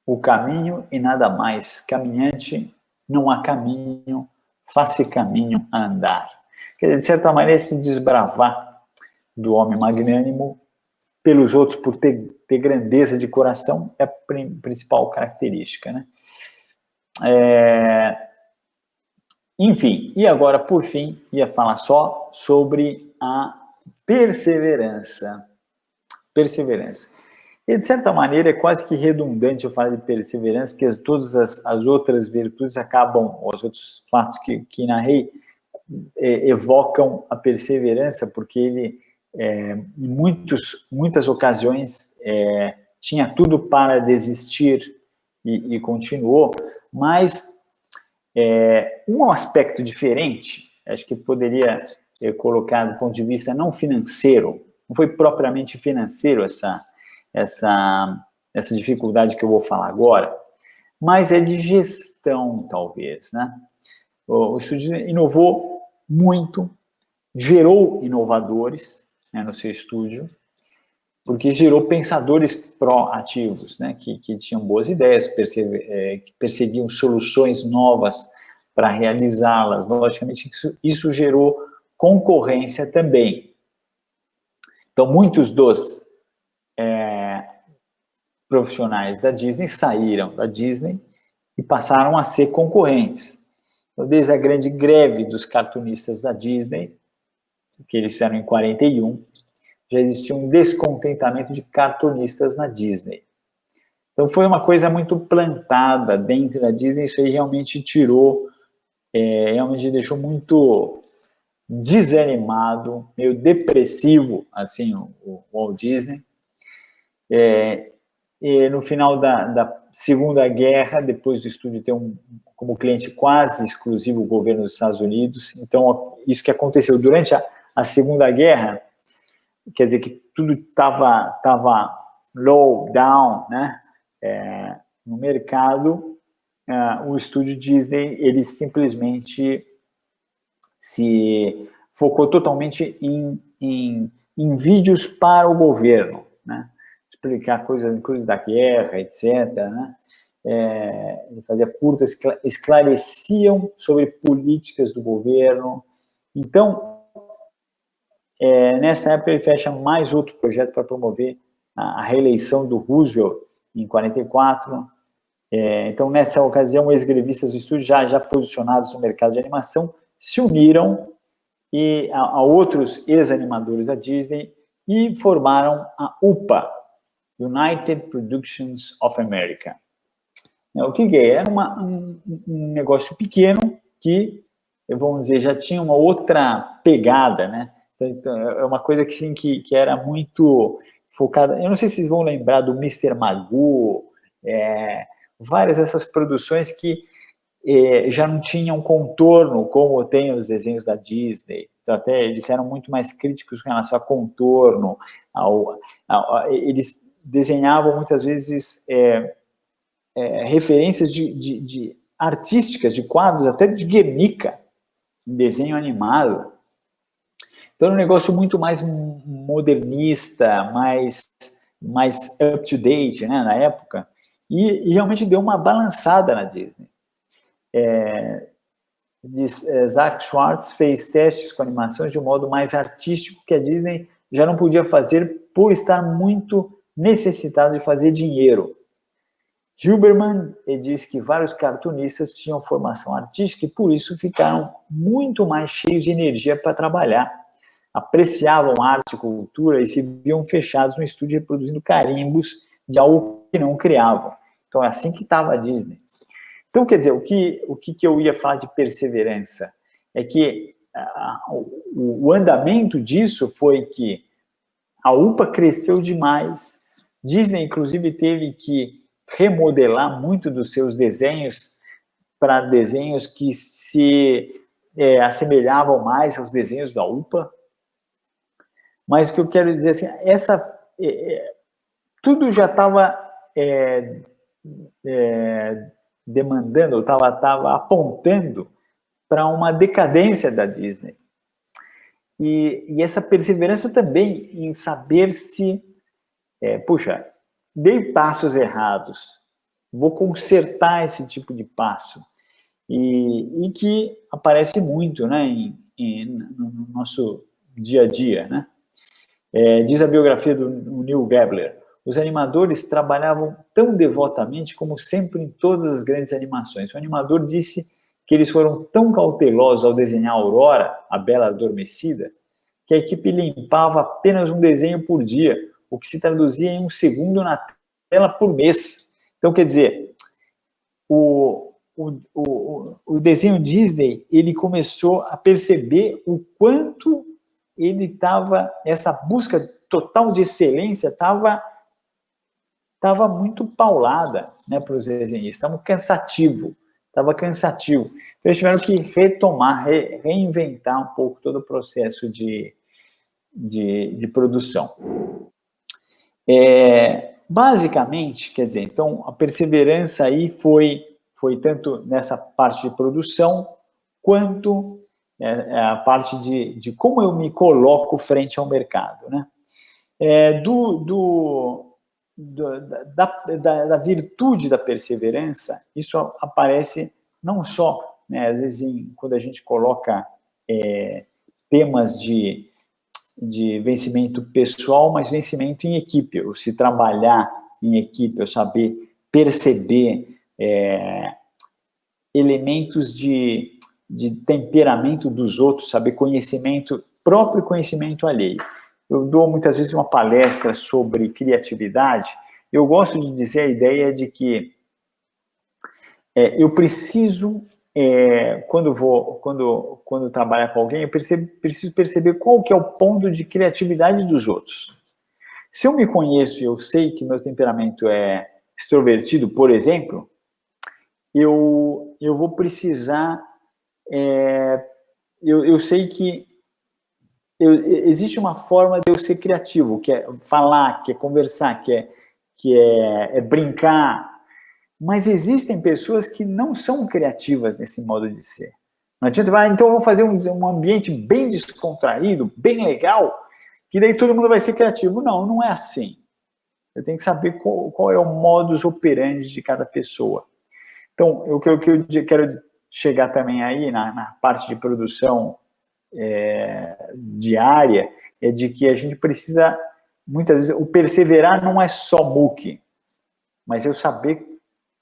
o caminho e nada mais. Caminhante, não há caminho, faça caminho a andar. Quer dizer, de certa maneira, se desbravar do homem magnânimo pelos outros, por ter grandeza de coração, é a principal característica, né? Enfim, e agora, por fim, ia falar só sobre a perseverança. Perseverança. E, de certa maneira, é quase que redundante eu falar de perseverança, porque todas as outras virtudes acabam, os outros fatos que narrei, evocam a perseverança, porque ele, em muitas ocasiões, tinha tudo para desistir e continuou, mas um aspecto diferente, acho que poderia colocar do ponto de vista não financeiro, não foi propriamente financeiro essa dificuldade que eu vou falar agora, mas é de gestão, talvez, né? O estúdio inovou muito, gerou inovadores, né, no seu estúdio, porque gerou pensadores proativos, né, que tinham boas ideias, que perseguiam soluções novas para realizá-las. Logicamente, isso gerou concorrência também. Então, muitos dos profissionais da Disney saíram da Disney e passaram a ser concorrentes. Então, desde a grande greve dos cartunistas da Disney, que eles fizeram em 41, já existia um descontentamento de cartunistas na Disney. Então, foi uma coisa muito plantada dentro da Disney, isso aí realmente tirou, realmente deixou muito desanimado, meio depressivo, assim, o Walt Disney. E no final da Segunda Guerra, depois do estúdio ter como cliente quase exclusivo o governo dos Estados Unidos, então, isso que aconteceu durante a Segunda Guerra, quer dizer que tudo estava low down, né? No mercado, o estúdio Disney, ele simplesmente se focou totalmente em vídeos para o governo, né? Explicar coisas da guerra, etc., né? Ele fazia curtas, esclareciam sobre políticas do governo. Então, nessa época, ele fecha mais outro projeto para promover a reeleição do Roosevelt em 44. Então, nessa ocasião, ex-grevistas do estúdio, já posicionados no mercado de animação, se uniram a outros ex-animadores da Disney e formaram a UPA, United Productions of America. O que é? Era um negócio pequeno que, vamos dizer, já tinha uma outra pegada, né? Então, é uma coisa que era muito focada. Eu não sei se vocês vão lembrar do Mr. Magoo, várias dessas produções que já não tinham contorno, como tem os desenhos da Disney. Então, até eles eram muito mais críticos com relação a contorno. Eles desenhavam muitas vezes referências de artísticas, de quadros, até de Guernica, em desenho animado. Então, era um negócio muito mais modernista, mais up-to-date, né, na época, e realmente deu uma balançada na Disney. Zach Schwartz fez testes com animações de um modo mais artístico que a Disney já não podia fazer por estar muito necessitado de fazer dinheiro. Huberman diz que vários cartunistas tinham formação artística e por isso ficaram muito mais cheios de energia para trabalhar. Apreciavam arte e cultura e se viam fechados no estúdio reproduzindo carimbos de algo que não criavam. Então é assim que estava a Disney. Então, quer dizer, o que eu ia falar de perseverança é que o andamento disso foi que a UPA cresceu demais, Disney, inclusive, teve que remodelar muito dos seus desenhos para desenhos que se assemelhavam mais aos desenhos da UPA. Mas o que eu quero dizer assim, tudo já estava demandando, estava apontando para uma decadência da Disney. E essa perseverança também em saber se, puxa, dei passos errados, vou consertar esse tipo de passo. E que aparece muito, né, no nosso dia a dia, né? Diz a biografia do Neil Gabler: os animadores trabalhavam tão devotamente como sempre em todas as grandes animações. O animador disse que eles foram tão cautelosos ao desenhar Aurora, a Bela Adormecida, que a equipe limpava apenas um desenho por dia, o que se traduzia em 1 segundo na tela por mês. Então, quer dizer, o desenho Disney, ele começou a perceber o quanto ele estava, essa busca total de excelência estava muito paulada, né, para os desenhistas, estava cansativo. Então eles tiveram que retomar, reinventar um pouco todo o processo de produção. Basicamente, quer dizer, então a perseverança aí foi tanto nessa parte de produção, quanto a parte de como eu me coloco frente ao mercado, né? Da virtude da perseverança, isso aparece não só, né, às vezes quando a gente coloca temas de vencimento pessoal, mas vencimento em equipe, ou se trabalhar em equipe, ou saber perceber elementos de temperamento dos outros, saber próprio conhecimento alheio. Eu dou muitas vezes uma palestra sobre criatividade. Eu gosto de dizer a ideia de que eu preciso, quando trabalhar com alguém, eu preciso perceber qual que é o ponto de criatividade dos outros. Se eu me conheço e eu sei que meu temperamento é extrovertido, por exemplo, eu vou precisar... eu sei que existe uma forma de eu ser criativo, que é falar, que é conversar, que é brincar, mas existem pessoas que não são criativas nesse modo de ser. Não adianta falar, então eu vou fazer um ambiente bem descontraído, bem legal, que daí todo mundo vai ser criativo. Não, não é assim. Eu tenho que saber qual é o modus operandi de cada pessoa. Então, o que eu quero chegar também aí na parte de produção diária, é de que a gente precisa, muitas vezes, o perseverar não é só MOOC, mas eu saber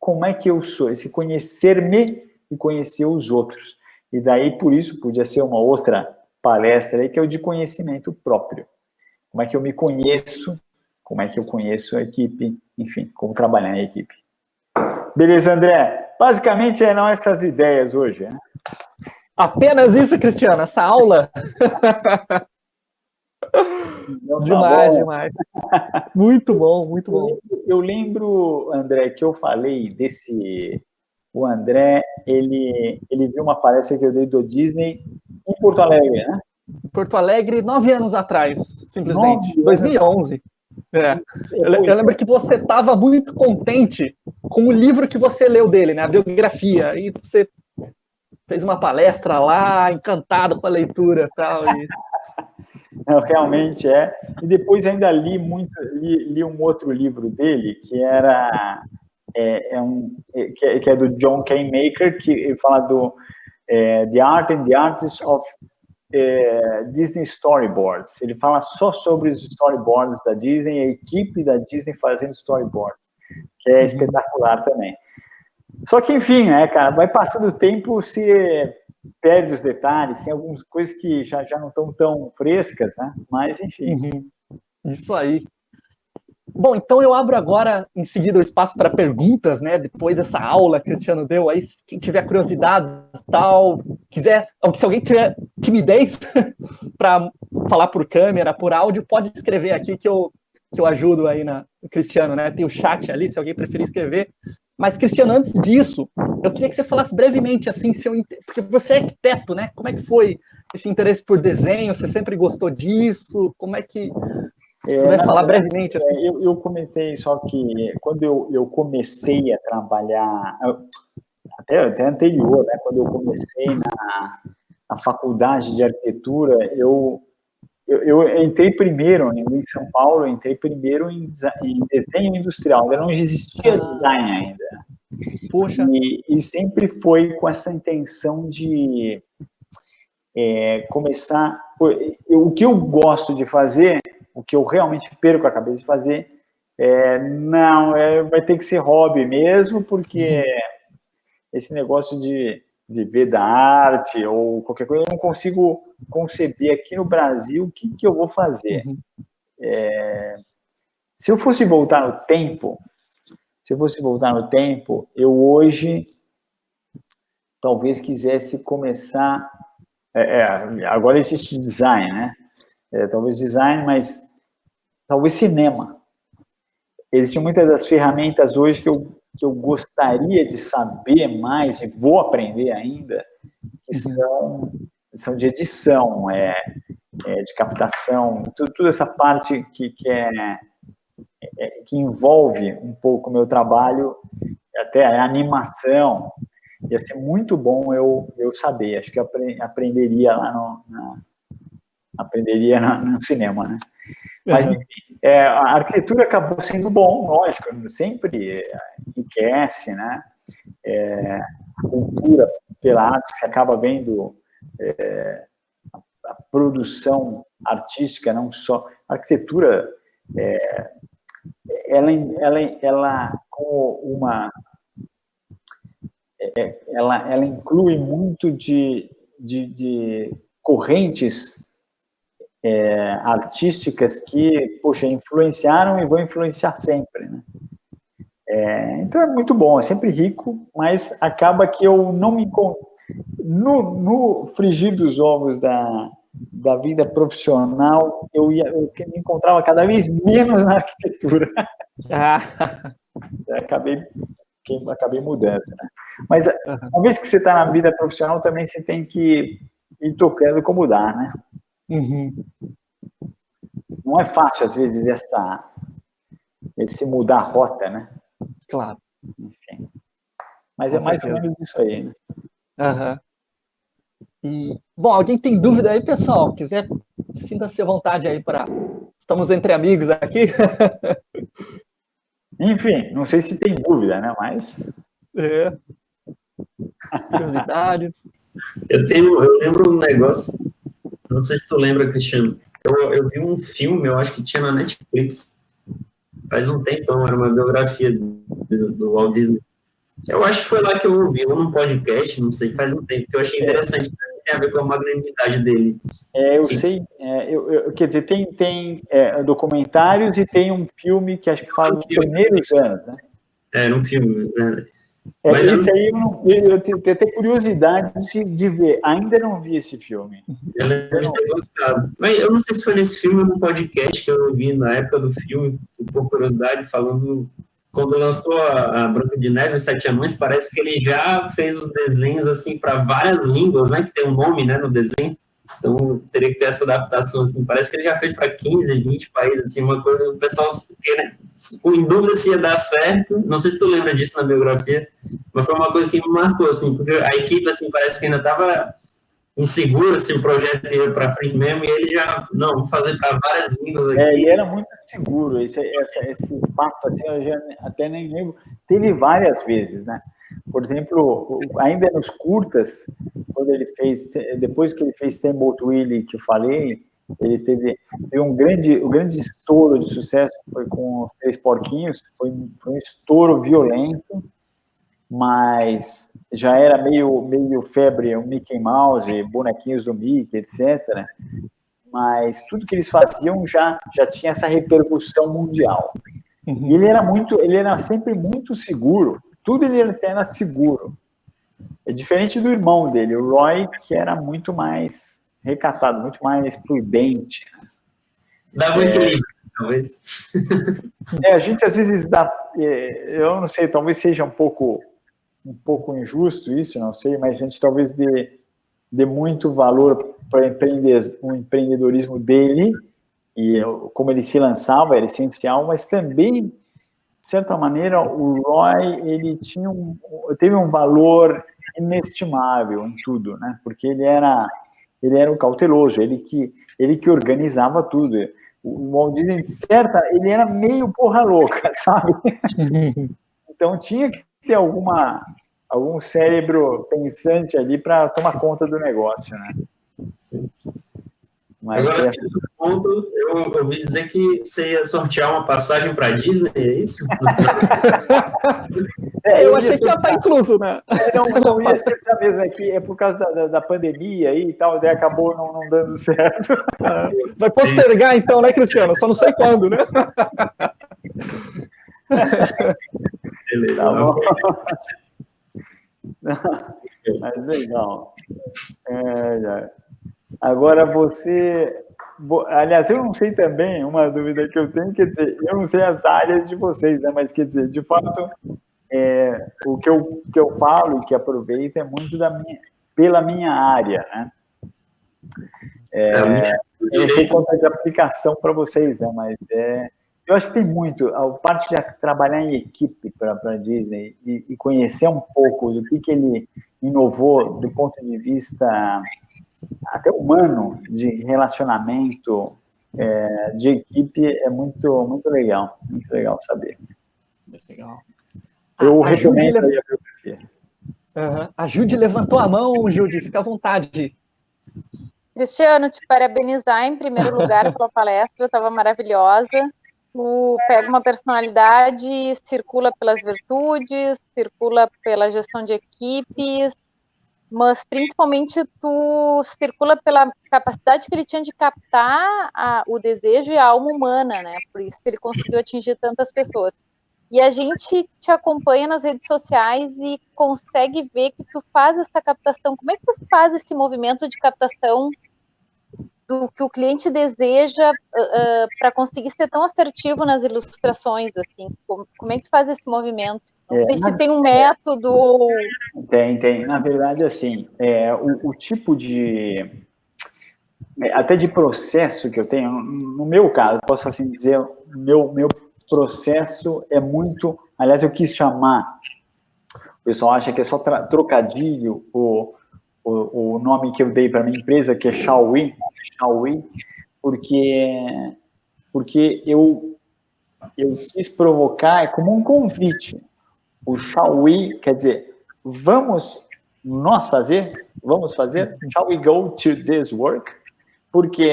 como é que eu sou, esse conhecer-me e conhecer os outros. E daí, por isso, podia ser uma outra palestra aí, que é o de conhecimento próprio. Como é que eu me conheço, como é que eu conheço a equipe, enfim, como trabalhar em equipe. Beleza, André? Basicamente eram essas ideias hoje, né? Apenas isso, Cristiano, essa aula? Então, tá demais, bom. demais. Muito bom, muito bom. Eu lembro, André, que eu falei desse... O André, ele viu uma palestra que eu dei do Disney em Porto Alegre, né? Em Porto Alegre, 9 anos atrás, simplesmente. 2011. Eu lembro que você estava muito contente com o livro que você leu dele, né? A biografia. E você fez uma palestra lá, encantado com a leitura e tal. Não, realmente é. E depois ainda li um outro livro dele, que era que é do John Kaymaker, que ele fala do The Art and the Artists of Disney Storyboards. Ele fala só sobre os storyboards da Disney, a equipe da Disney fazendo storyboards, que é espetacular também. Só que, enfim, né, cara, vai passando o tempo, se perde os detalhes, tem algumas coisas que já não estão tão frescas, né? Mas, enfim. Isso aí. Bom, então eu abro agora, em seguida, o espaço para perguntas, né? Depois dessa aula que o Cristiano deu, aí, quem tiver curiosidade e tal, quiser, se alguém tiver timidez para falar por câmera, por áudio, pode escrever aqui que eu ajudo aí no Cristiano, né? Tem o chat ali, se alguém preferir escrever. Mas, Cristiano, antes disso, eu queria que você falasse brevemente, assim, porque você é arquiteto, né? Como é que foi esse interesse por desenho? Você sempre gostou disso? Como é que... Vai falar brevemente, assim. Eu comecei, só que quando eu comecei a trabalhar, até anterior, né, quando eu comecei na faculdade de arquitetura, eu entrei primeiro em São Paulo, entrei primeiro em desenho industrial, ainda não existia design ainda. Poxa. E sempre foi com essa intenção de começar... O que eu gosto de fazer, o que eu realmente perco a cabeça de fazer, vai ter que ser hobby mesmo, porque esse negócio de viver da arte ou qualquer coisa, eu não consigo conceber aqui no Brasil o que eu vou fazer. Se eu fosse voltar no tempo, eu hoje talvez quisesse começar... agora existe design, né? Talvez design, mas talvez cinema. Existem muitas das ferramentas hoje que eu gostaria de saber mais e vou aprender ainda, que são de edição, de captação, toda essa parte que envolve um pouco o meu trabalho, até a animação. Ia ser muito bom eu saber. Acho que eu aprenderia lá no cinema, né? Mas, enfim, a arquitetura acabou sendo bom, lógico, sempre enriquece, né? A cultura pela arte, você acaba vendo a produção artística, não só... A arquitetura, ela como uma... Ela inclui muito de correntes artísticas que, poxa, influenciaram e vão influenciar sempre, né? Então é muito bom, é sempre rico, mas acaba que eu não me encontro... No frigir dos ovos da vida profissional, eu me encontrava cada vez menos na arquitetura. Acabei mudando, né? Mas uma vez que você está na vida profissional, também você tem que ir tocando como dá, né? Não é fácil, às vezes, esse mudar a rota, né? Claro. Enfim. Mas é mais ou menos isso aí, né? Bom, alguém tem dúvida aí, pessoal? Quiser, sinta-se à vontade aí para... Estamos entre amigos aqui. Enfim, não sei se tem dúvida, né? Mas... Curiosidades. Eu lembro um negócio, não sei se tu lembra, Cristiano. Eu vi um filme, eu acho que tinha na Netflix, faz um tempão, era uma biografia do Walt Disney. Eu acho que foi lá que eu ouvi, ou num podcast, não sei, faz um tempo, que eu achei interessante, tem a ver com a magnanimidade dele. Eu sei, quer dizer, tem documentários e tem um filme que acho que fala dos primeiros anos, né? Era um filme, né? Esse aí eu tenho até curiosidade de ver. Ainda não vi esse filme. Eu lembro de ter gostado. Mas eu não sei se foi nesse filme ou no podcast que eu ouvi na época do filme, por curiosidade, falando... Quando lançou a Branca de Neve e os Sete Anões, parece que ele já fez os desenhos assim para várias línguas, né? Que tem um nome, né, no desenho. Então, teria que ter essa adaptação, assim. Parece que ele já fez para 15, 20 países, assim, uma coisa... O pessoal, né, em dúvida se ia dar certo. Não sei se tu lembra disso na biografia, mas foi uma coisa que me marcou, assim, porque a equipe, assim, parece que ainda estava insegura se o projeto ia para frente mesmo, e ele já, não, vamos fazer para várias línguas aqui. Ele era muito seguro, esse papo, assim, eu já até nem lembro. Teve várias vezes, né? Por exemplo, ainda nos curtas, quando ele fez, depois que ele fez Steamboat Willie, que eu falei, ele teve um grande estouro de sucesso, foi com Os Três Porquinhos, foi um estouro violento, mas já era meio febre, o Mickey Mouse, bonequinhos do Mickey, etc. Mas tudo que eles faziam já tinha essa repercussão mundial. E ele era sempre muito seguro, tudo ele era seguro. É diferente do irmão dele, o Roy, que era muito mais recatado, muito mais prudente. Dava um equilíbrio, talvez. A gente às vezes dá, eu não sei, talvez seja um pouco injusto isso, não sei, mas a gente talvez dê muito valor para o empreendedorismo dele, e como ele se lançava, era essencial, mas também certa maneira, o Roy, ele teve um valor inestimável em tudo, né? Porque ele era o cauteloso, ele que organizava tudo. O Walt Disney, ele era meio porra louca, sabe? Então tinha que ter algum cérebro pensante ali para tomar conta do negócio, né? Sim. Mas agora, assim, no ponto, eu ouvi dizer que você ia sortear uma passagem para Disney, é isso? Eu achei que ia estar incluso, né? Não ia sortear mesmo, é por causa da pandemia aí e tal, daí acabou não dando certo. Vai postergar então, né, Cristiano? Só não sei quando, né? Beleza. Tá bom. Mas legal. Agora aliás, eu não sei também, uma dúvida que eu tenho, quer dizer, eu não sei as áreas de vocês, né? Mas quer dizer, de fato, o que eu falo e que aproveito é muito pela minha área, né? Eu não sei quanto é de aplicação para vocês, né? Mas eu acho que tem muito, a parte de trabalhar em equipe para a Disney e conhecer um pouco do que ele inovou do ponto de vista até humano, de relacionamento, de equipe, é muito legal saber. Legal. Eu recomendo aí a biografia. A Judy levantou a mão, Judy, fica à vontade. Cristiano, te parabenizar em primeiro lugar pela palestra, estava maravilhosa. Tu pega uma personalidade, circula pelas virtudes, circula pela gestão de equipes, mas principalmente tu circula pela capacidade que ele tinha de captar o desejo e a alma humana, né? Por isso que ele conseguiu atingir tantas pessoas. E a gente te acompanha nas redes sociais e consegue ver que tu faz essa captação. Como é que tu faz esse movimento de captação do que o cliente deseja para conseguir ser tão assertivo nas ilustrações, assim? Como é que tu faz esse movimento? Não sei se tem um método... Tem. Na verdade, assim, o tipo de... até de processo que eu tenho, no meu caso, posso assim dizer, meu processo é muito... Aliás, eu quis chamar... O pessoal acha que é só trocadilho o nome que eu dei para minha empresa, que é Xiaoyi, porque eu quis provocar como um convite. O Xiaoyi quer dizer, vamos fazer? Shall we go to this work? Porque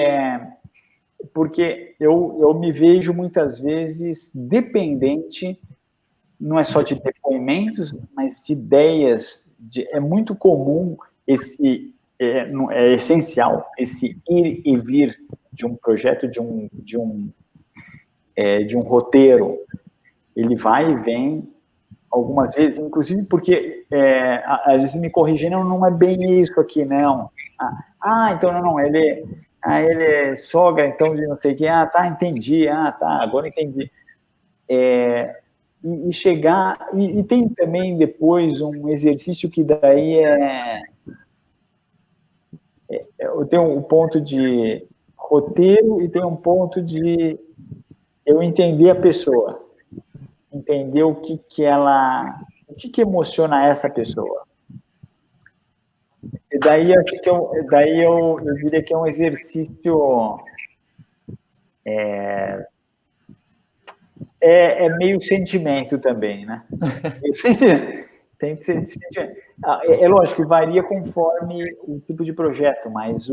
eu me vejo muitas vezes dependente, não é só de depoimentos, mas de ideias. É muito comum é essencial esse ir e vir de um projeto, de um roteiro. Ele vai e vem algumas vezes, inclusive porque eles me corrigiram, não é bem isso aqui, não. Então não, ele é sogra, então de não sei o que, tá, entendi, tá, agora entendi. E chegar, e tem também depois um exercício que daí eu tenho um ponto de roteiro e tem um ponto de eu entender a pessoa, entender o que emociona essa pessoa. E daí eu diria que é um exercício meio sentimento também, né? Tem que ser sentimento. É lógico que varia conforme o tipo de projeto, mas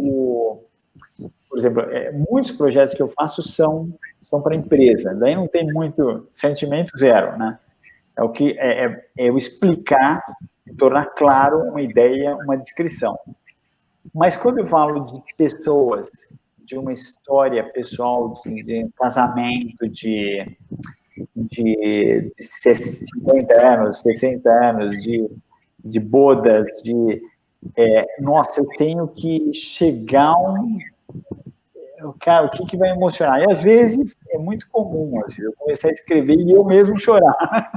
por exemplo, muitos projetos que eu faço são para empresa, daí não tem muito sentimento, zero, né? É o que eu explicar, tornar claro uma ideia, uma descrição. Mas quando eu falo de pessoas, de uma história pessoal, de casamento, de 50 anos, 60 anos, de bodas, nossa, eu tenho que chegar cara, o que vai emocionar? E às vezes é muito comum, assim, eu começar a escrever e eu mesmo chorar.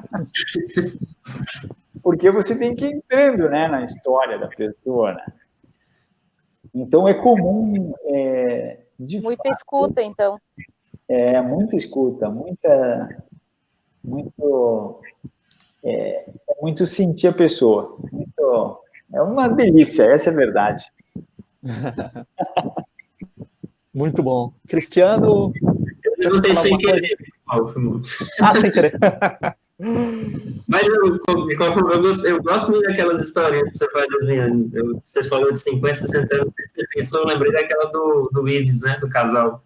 Porque você tem que ir entrando, né, na história da pessoa, né? Então é comum... muita escuta, então. Muita escuta, muita... muito, muito sentir a pessoa. É uma delícia, essa é a verdade. Muito bom. Cristiano... Eu não tenho sem querer. Sem querer. Mas eu gosto muito daquelas historinhas que você vai desenhando. Você falou de 50, 60 anos, não sei se você pensou, eu lembrei daquela do Ives, né, do casal.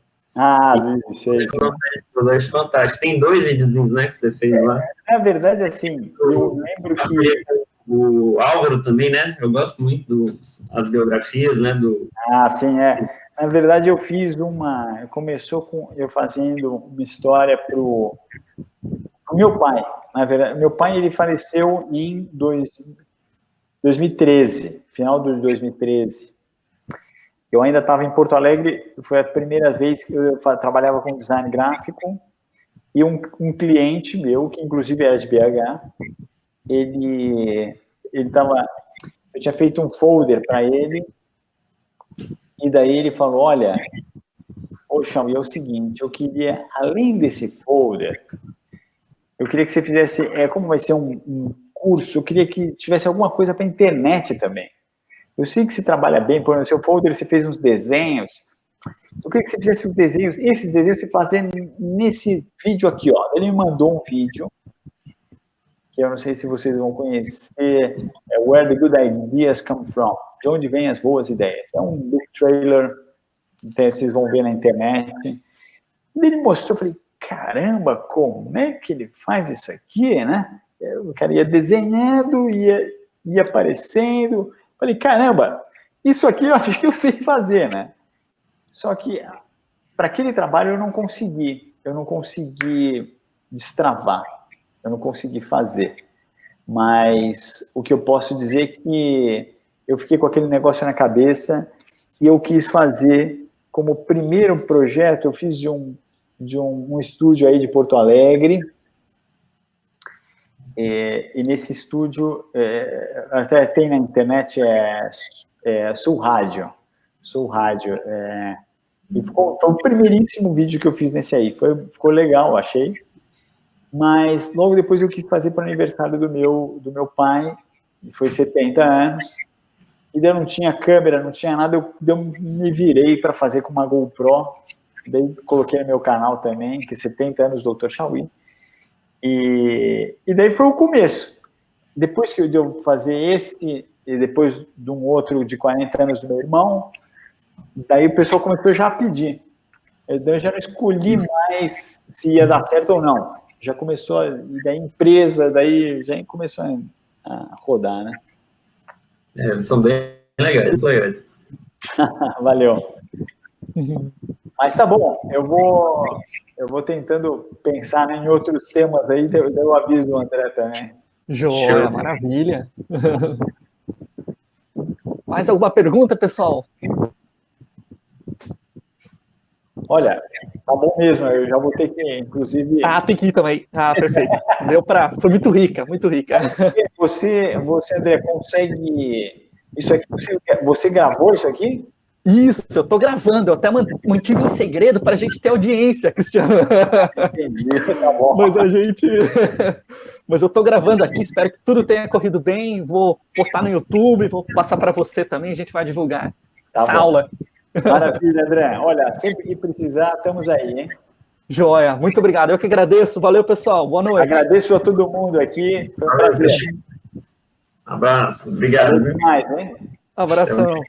Sei. Eu acho fantástico. Tem 2 videozinhos, né, que você fez lá. Na verdade, assim, eu lembro que... O Álvaro também, né, eu gosto muito das biografias, né, sim, Na verdade, começou com eu fazendo uma história para o meu pai. Na verdade, meu pai, ele faleceu em 2013, final de 2013. Eu ainda estava em Porto Alegre, foi a primeira vez que eu trabalhava com design gráfico, e um cliente meu, que inclusive era de BH, eu tinha feito um folder para ele, e daí ele falou, olha, poxa, é o seguinte, eu queria, além desse folder, eu queria que você fizesse, como vai ser um curso, eu queria que tivesse alguma coisa para a internet também. Eu sei que você trabalha bem, por no seu folder você fez uns desenhos, eu queria que você fizesse os desenhos, esses desenhos você fazendo nesse vídeo aqui, ó. Ele me mandou um vídeo, que eu não sei se vocês vão conhecer, Where the Good Ideas Come From, de onde vêm as boas ideias. É um book trailer, então vocês vão ver na internet. Ele mostrou, eu falei, caramba, como é que ele faz isso aqui, né? O cara ia desenhando, ia aparecendo. Falei, caramba, isso aqui eu acho que eu sei fazer, né? Só que para aquele trabalho eu não consegui destravar, eu não consegui fazer. Mas o que eu posso dizer é que eu fiquei com aquele negócio na cabeça e eu quis fazer como primeiro projeto, eu fiz de um estúdio aí de Porto Alegre, e nesse estúdio, até tem na internet, Sul Rádio, e foi o primeiríssimo vídeo que eu fiz nesse aí, ficou legal, achei, mas logo depois eu quis fazer para o aniversário do meu pai, foi 70 anos, e daí eu não tinha câmera, não tinha nada, eu me virei para fazer com uma GoPro, daí coloquei no meu canal também, que é 70 anos Dr. Chauí, e daí foi o começo. Depois que eu deu fazer esse, e depois de um outro de 40 anos do meu irmão, daí o pessoal começou já a pedir. Eu já não escolhi mais se ia dar certo ou não. Já começou, e daí empresa, daí já começou a rodar, né? São bem legais. Valeu. Mas tá bom, eu vou tentando pensar em outros temas aí, eu aviso o André também. Joia, maravilha. Mais alguma pergunta, pessoal? Olha, tá bom mesmo, eu já vou ter que, inclusive... Tem que ir também. Perfeito. Foi muito rica, muito rica. Você, André, consegue... Isso aqui, você gravou isso aqui? Isso, eu tô gravando, eu até mantive em segredo para a gente ter audiência, Cristiano. Entendi, tá bom. Mas eu tô gravando aqui, espero que tudo tenha corrido bem, vou postar no YouTube, vou passar para você também, a gente vai divulgar essa aula. Maravilha, André. Olha, sempre que precisar, estamos aí, hein? Joia, muito obrigado, eu que agradeço, valeu, pessoal, boa noite. Agradeço a todo mundo aqui, foi um prazer. Abraço, obrigado. Demais, hein? Abração.